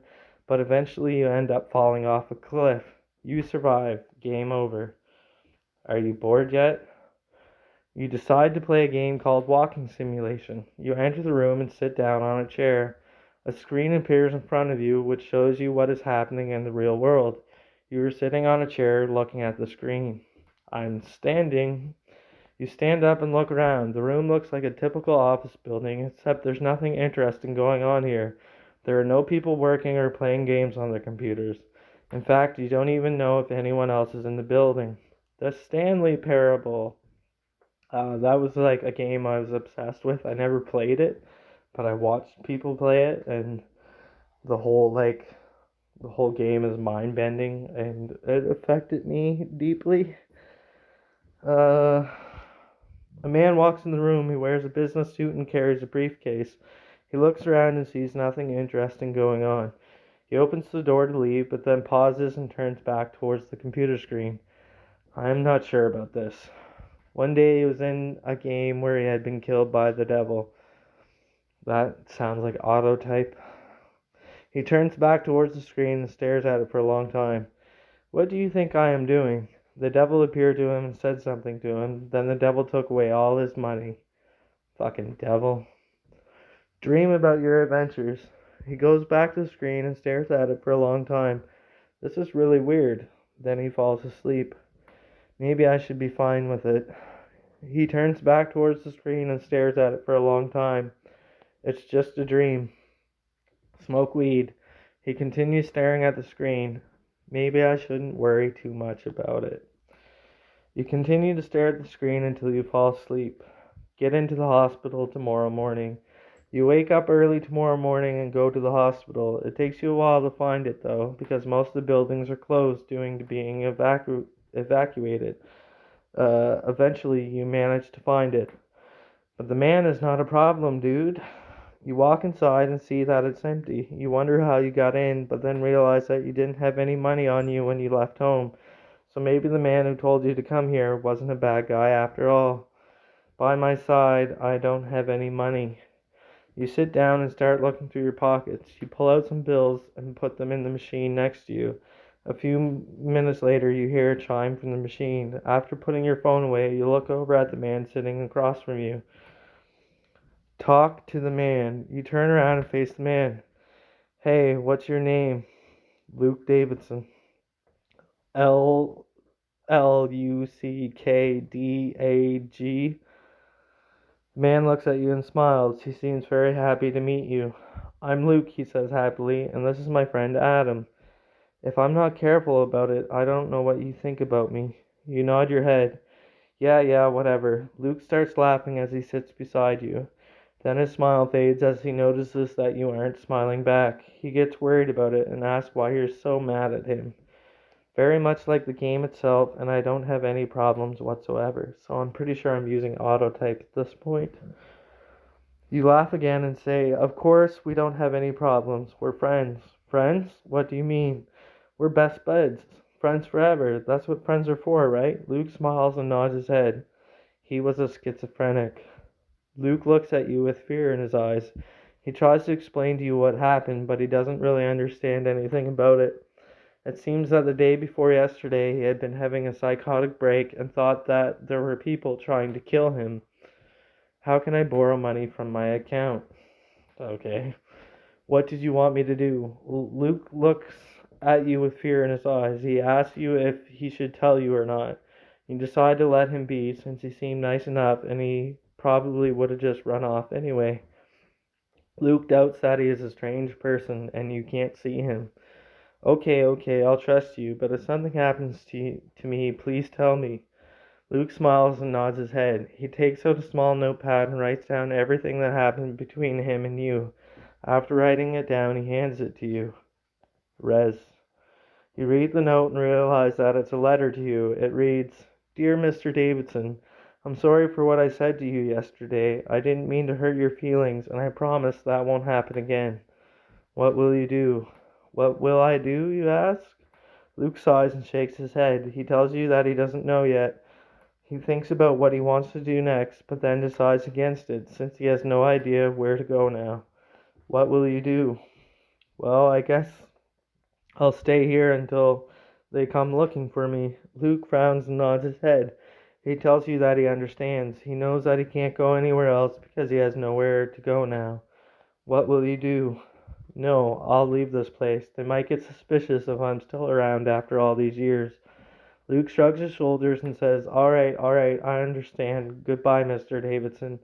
but eventually you end up falling off a cliff. You survive. Game over. Are you bored yet? You decide to play a game called Walking Simulation. You enter the room and sit down on a chair. A screen appears in front of you which shows you what is happening in the real world. You are sitting on a chair looking at the screen. I'm standing. You stand up and look around. The room looks like a typical office building, except there's nothing interesting going on here. There are no people working or playing games on their computers. In fact, you don't even know if anyone else is in the building. The Stanley Parable. That was like a game I was obsessed with. I never played it, but I watched people play it, and the whole game is mind bending, and it affected me deeply. A man walks in the room. He wears a business suit and carries a briefcase. He looks around and sees nothing interesting going on. He opens the door to leave, but then pauses and turns back towards the computer screen. I am not sure about this. One day he was in a game where he had been killed by the devil. That sounds like autotype. He turns back towards the screen and stares at it for a long time. What do you think I am doing? The devil appeared to him and said something to him. Then the devil took away all his money. Fucking devil. Dream about your adventures. He goes back to the screen and stares at it for a long time. This is really weird. Then he falls asleep. Maybe I should be fine with it. He turns back towards the screen and stares at it for a long time. It's just a dream. Smoke weed. He continues staring at the screen. Maybe I shouldn't worry too much about it. You continue to stare at the screen until you fall asleep. Get into the hospital tomorrow morning. You wake up early tomorrow morning and go to the hospital. It takes you a while to find it though, because most of the buildings are closed due to being evacuated. Eventually you manage to find it. But the man is not a problem, dude. You walk inside and see that it's empty. You wonder how you got in, but then realize that you didn't have any money on you when you left home. So maybe the man who told you to come here wasn't a bad guy after all. By my side, I don't have any money. You sit down and start looking through your pockets. You pull out some bills and put them in the machine next to you. A few minutes later, you hear a chime from the machine. After putting your phone away, you look over at the man sitting across from you. Talk to the man. You turn around and face the man. Hey, what's your name? Luke Davidson. Luckdag. The man looks at you and smiles. He seems very happy to meet you. I'm Luke, he says happily, and this is my friend Adam. If I'm not careful about it, I don't know what you think about me. You nod your head. Yeah, whatever. Luke starts laughing as he sits beside you. Then his smile fades as he notices that you aren't smiling back. He gets worried about it and asks why you're so mad at him. Very much like the game itself, and I don't have any problems whatsoever, so I'm pretty sure I'm using autotype at this point. You laugh again and say, of course we don't have any problems. We're friends. Friends? What do you mean? We're best buds. Friends forever. That's what friends are for, right? Luke smiles and nods his head. He was a schizophrenic. Luke looks at you with fear in his eyes. He tries to explain to you what happened, but he doesn't really understand anything about it. It seems that the day before yesterday he had been having a psychotic break and thought that there were people trying to kill him. How can I borrow money from my account? Okay. What did you want me to do? Luke looks at you with fear in his eyes. He asks you if he should tell you or not. You decide to let him be since he seemed nice enough and he probably would have just run off anyway. Luke doubts that he is a strange person and you can't see him. Okay, I'll trust you, but if something happens to me, please tell me. Luke smiles and nods his head. He takes out a small notepad and writes down everything that happened between him and you. After writing it down, he hands it to you. Res. You read the note and realize that it's a letter to you. It reads, Dear Mr. Davidson, I'm sorry for what I said to you yesterday. I didn't mean to hurt your feelings, and I promise that won't happen again. What will you do? What will I do, you ask? Luke sighs and shakes his head. He tells you that he doesn't know yet. He thinks about what he wants to do next, but then decides against it, since he has no idea where to go now. What will you do? Well, I guess I'll stay here until they come looking for me. Luke frowns and nods his head. He tells you that he understands. He knows that he can't go anywhere else because he has nowhere to go now. What will you do? No, I'll leave this place. They might get suspicious if I'm still around after all these years. Luke shrugs his shoulders and says, all right, I understand. Goodbye, Mr. Davidson.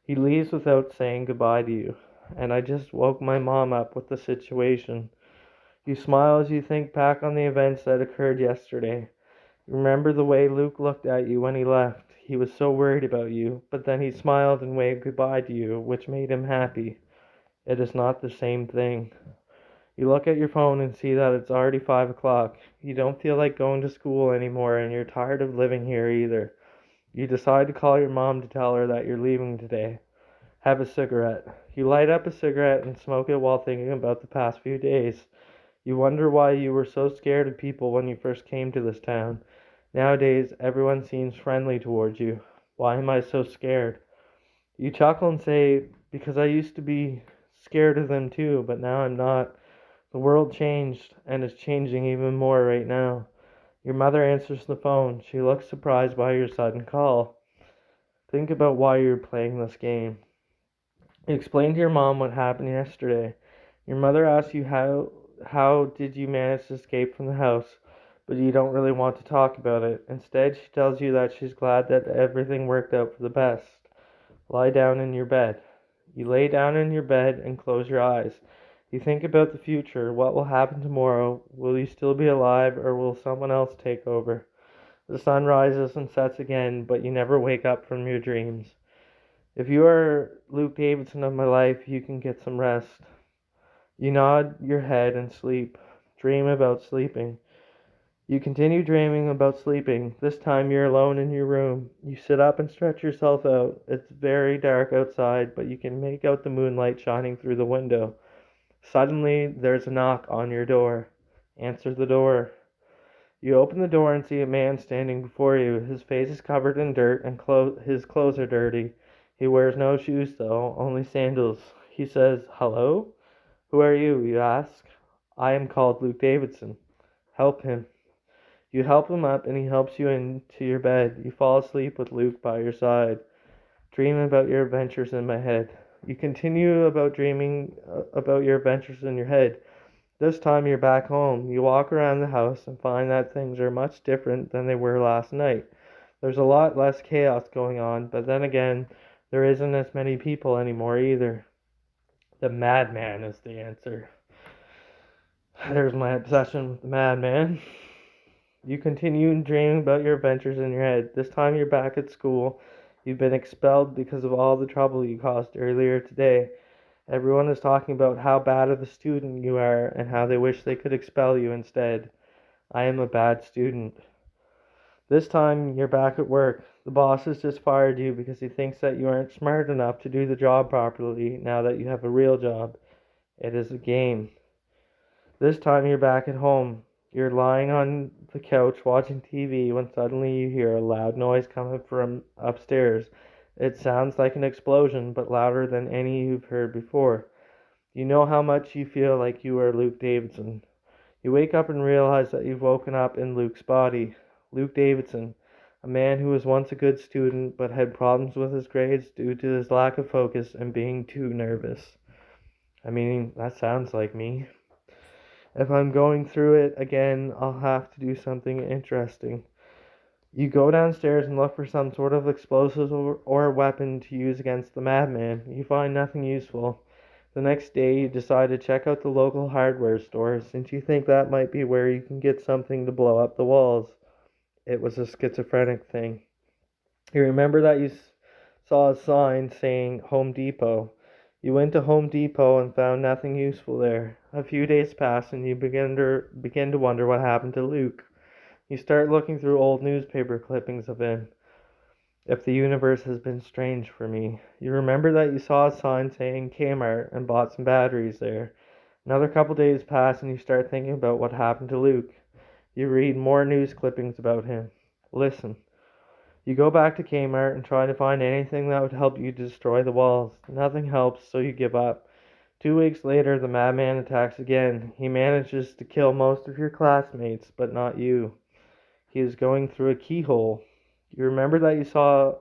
He leaves without saying goodbye to you. And I just woke my mom up with the situation. You smile as you think back on the events that occurred yesterday. You remember the way Luke looked at you when he left. He was so worried about you, but then he smiled and waved goodbye to you, which made him happy. It is not the same thing. You look at your phone and see that it's already 5 o'clock. You don't feel like going to school anymore, and you're tired of living here either. You decide to call your mom to tell her that you're leaving today. Have a cigarette. You light up a cigarette and smoke it while thinking about the past few days. You wonder why you were so scared of people when you first came to this town. Nowadays, everyone seems friendly towards you. Why am I so scared? You chuckle and say, because I used to be scared of them too, but now I'm not. The world changed, and is changing even more right now. Your mother answers the phone. She looks surprised by your sudden call. Think about why you're playing this game. You explain to your mom what happened yesterday. Your mother asks you how did you manage to escape from the house, but you don't really want to talk about it. Instead, she tells you that she's glad that everything worked out for the best. Lie down in your bed. You lay down in your bed and close your eyes. You think about the future. What will happen tomorrow? Will you still be alive, or will someone else take over? The sun rises and sets again, but you never wake up from your dreams. If you are Luke Davidson of my life, you can get some rest. You nod your head and sleep. Dream about sleeping. You continue dreaming about sleeping. This time you're alone in your room. You sit up and stretch yourself out. It's very dark outside, but you can make out the moonlight shining through the window. Suddenly, there's a knock on your door. Answer the door. You open the door and see a man standing before you. His face is covered in dirt and his clothes are dirty. He wears no shoes though, only sandals. He says, Hello? Who are you? You ask. I am called Luke Davidson. Help him. You help him up and he helps you into your bed. You fall asleep with Luke by your side. Dream about your adventures in my head. You continue about dreaming about your adventures in your head. This time you're back home. You walk around the house and find that things are much different than they were last night. There's a lot less chaos going on, but then again, there isn't as many people anymore either. The madman is the answer. There's my obsession with the madman. You continue dreaming about your adventures in your head. This time you're back at school. You've been expelled because of all the trouble you caused earlier today. Everyone is talking about how bad of a student you are and how they wish they could expel you instead. I am a bad student. This time you're back at work. The boss has just fired you because he thinks that you aren't smart enough to do the job properly now that you have a real job. It is a game. This time you're back at home. You're lying on the couch watching TV when suddenly you hear a loud noise coming from upstairs. It sounds like an explosion, but louder than any you've heard before. You know how much you feel like you are Luke Davidson. You wake up and realize that you've woken up in Luke's body. Luke Davidson, a man who was once a good student but had problems with his grades due to his lack of focus and being too nervous. I mean, that sounds like me. If I'm going through it again, I'll have to do something interesting. You go downstairs and look for some sort of explosive or weapon to use against the madman. You find nothing useful. The next day, you decide to check out the local hardware store since you think that might be where you can get something to blow up the walls. It was a schizophrenic thing. You remember that you saw a sign saying Home Depot. You went to Home Depot and found nothing useful there. A few days pass and you begin to wonder what happened to Luke. You start looking through old newspaper clippings of him. If the universe has been strange for me. You remember that you saw a sign saying Kmart and bought some batteries there. Another couple days pass and you start thinking about what happened to Luke. You read more news clippings about him. Listen. You go back to Kmart and try to find anything that would help you destroy the walls. Nothing helps, so you give up. 2 weeks later, the madman attacks again. He manages to kill most of your classmates, but not you. He is going through a keyhole. You remember that you saw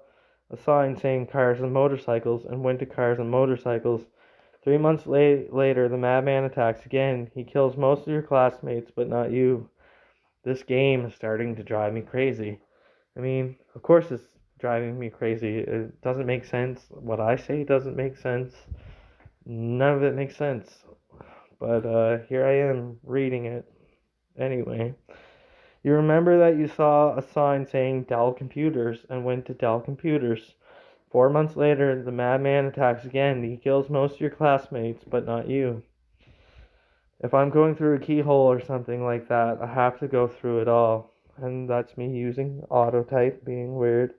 a sign saying cars and motorcycles and went to cars and motorcycles. 3 months later, the madman attacks again. He kills most of your classmates, but not you. This game is starting to drive me crazy. I mean, of course it's driving me crazy. It doesn't make sense. What I say doesn't make sense. None of it makes sense. But here I am reading it anyway. You remember that you saw a sign saying Dell Computers and went to Dell Computers. 4 months later, the madman attacks again. He kills most of your classmates, but not you. If I'm going through a keyhole or something like that, I have to go through it all. And that's me using autotype, being weird.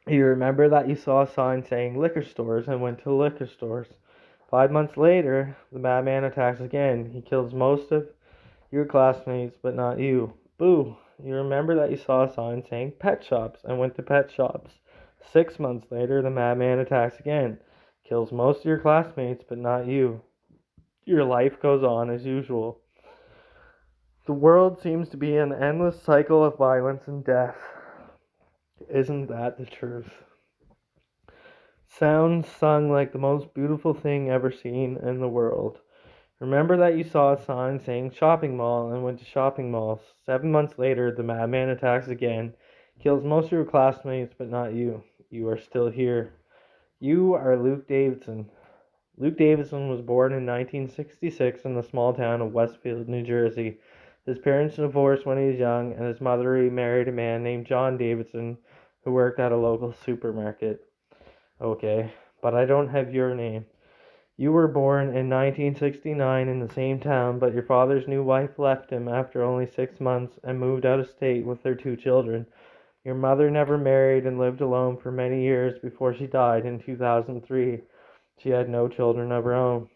You remember that you saw a sign saying liquor stores and went to liquor stores. 5 months later, the madman attacks again. He kills most of your classmates, but not you. Boo! You remember that you saw a sign saying pet shops and went to pet shops. 6 months later, the madman attacks again. Kills most of your classmates, but not you. Your life goes on as usual. The world seems to be an endless cycle of violence and death. Isn't that the truth? Sounds sung like the most beautiful thing ever seen in the world. Remember that you saw a sign saying shopping mall and went to shopping malls. 7 months later, the madman attacks again, kills most of your classmates, but not you. You are still here. You are Luke Davidson. Luke Davidson was born in 1966 in the small town of Westfield, New Jersey. His parents divorced when he was young, and his mother remarried a man named John Davidson who worked at a local supermarket. Okay, but I don't have your name. You were born in 1969 in the same town, but your father's new wife left him after only 6 months and moved out of state with their 2 children. Your mother never married and lived alone for many years before she died in 2003. She had no children of her own.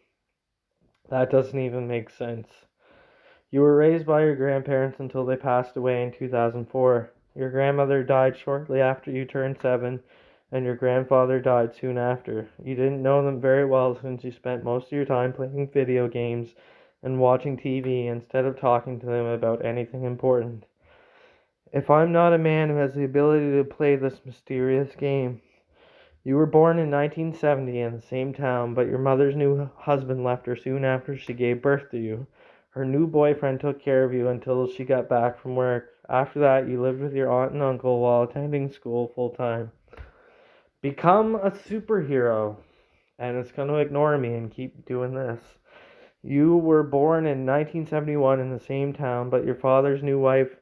That doesn't even make sense. You were raised by your grandparents until they passed away in 2004. Your grandmother died shortly after you turned 7, and your grandfather died soon after. You didn't know them very well since you spent most of your time playing video games and watching TV instead of talking to them about anything important. If I'm not a man who has the ability to play this mysterious game. You were born in 1970 in the same town, but your mother's new husband left her soon after she gave birth to you. Her new boyfriend took care of you until she got back from work. After that, you lived with your aunt and uncle while attending school full time. Become a superhero, and it's going to ignore me and keep doing this. You were born in 1971 in the same town, but your father's new wife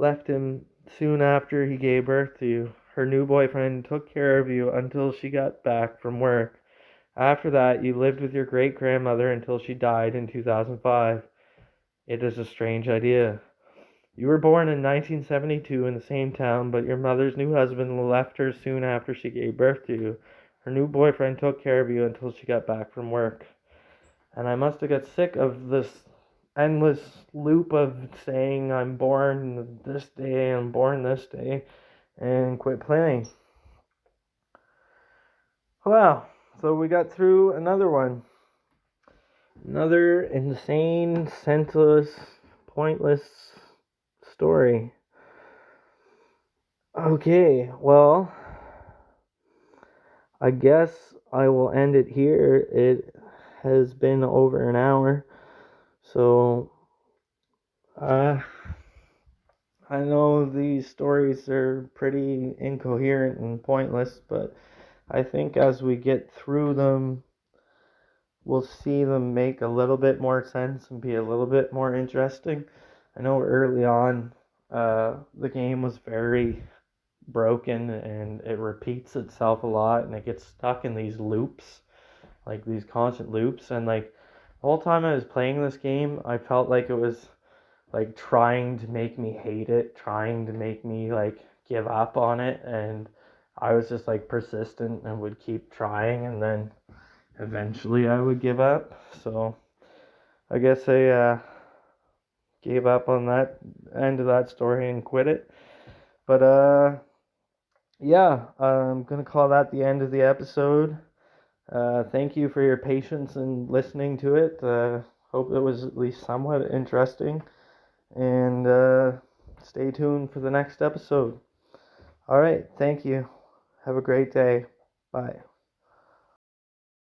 left him soon after he gave birth to you. Her new boyfriend took care of you until she got back from work. After that, you lived with your great grandmother until she died in 2005. It is a strange idea. You were born in 1972 in the same town, but your mother's new husband left her soon after she gave birth to you. Her new boyfriend took care of you until she got back from work. And I must have got sick of this endless loop of saying I'm born this day, I'm born this day, and quit playing. Wow, so we got through another one. Another insane, senseless, pointless story. Okay, well, I guess I will end it here. It has been over an hour, so I know these stories are pretty incoherent and pointless, but I think as we get through them, we'll see them make a little bit more sense and be a little bit more interesting. I know early on, the game was very broken and it repeats itself a lot and it gets stuck in these loops like these constant loops, and like the whole time I was playing this game, I felt like it was like trying to make me hate it, trying to make me like give up on it, and I was just like persistent and would keep trying, and then eventually I would give up. So I guess I gave up on that end of that story and quit it. But yeah, I'm gonna call that the end of the episode. Thank you for your patience in listening to it. Hope it was at least somewhat interesting. And stay tuned for the next episode. All right, thank you. Have a great day. Bye.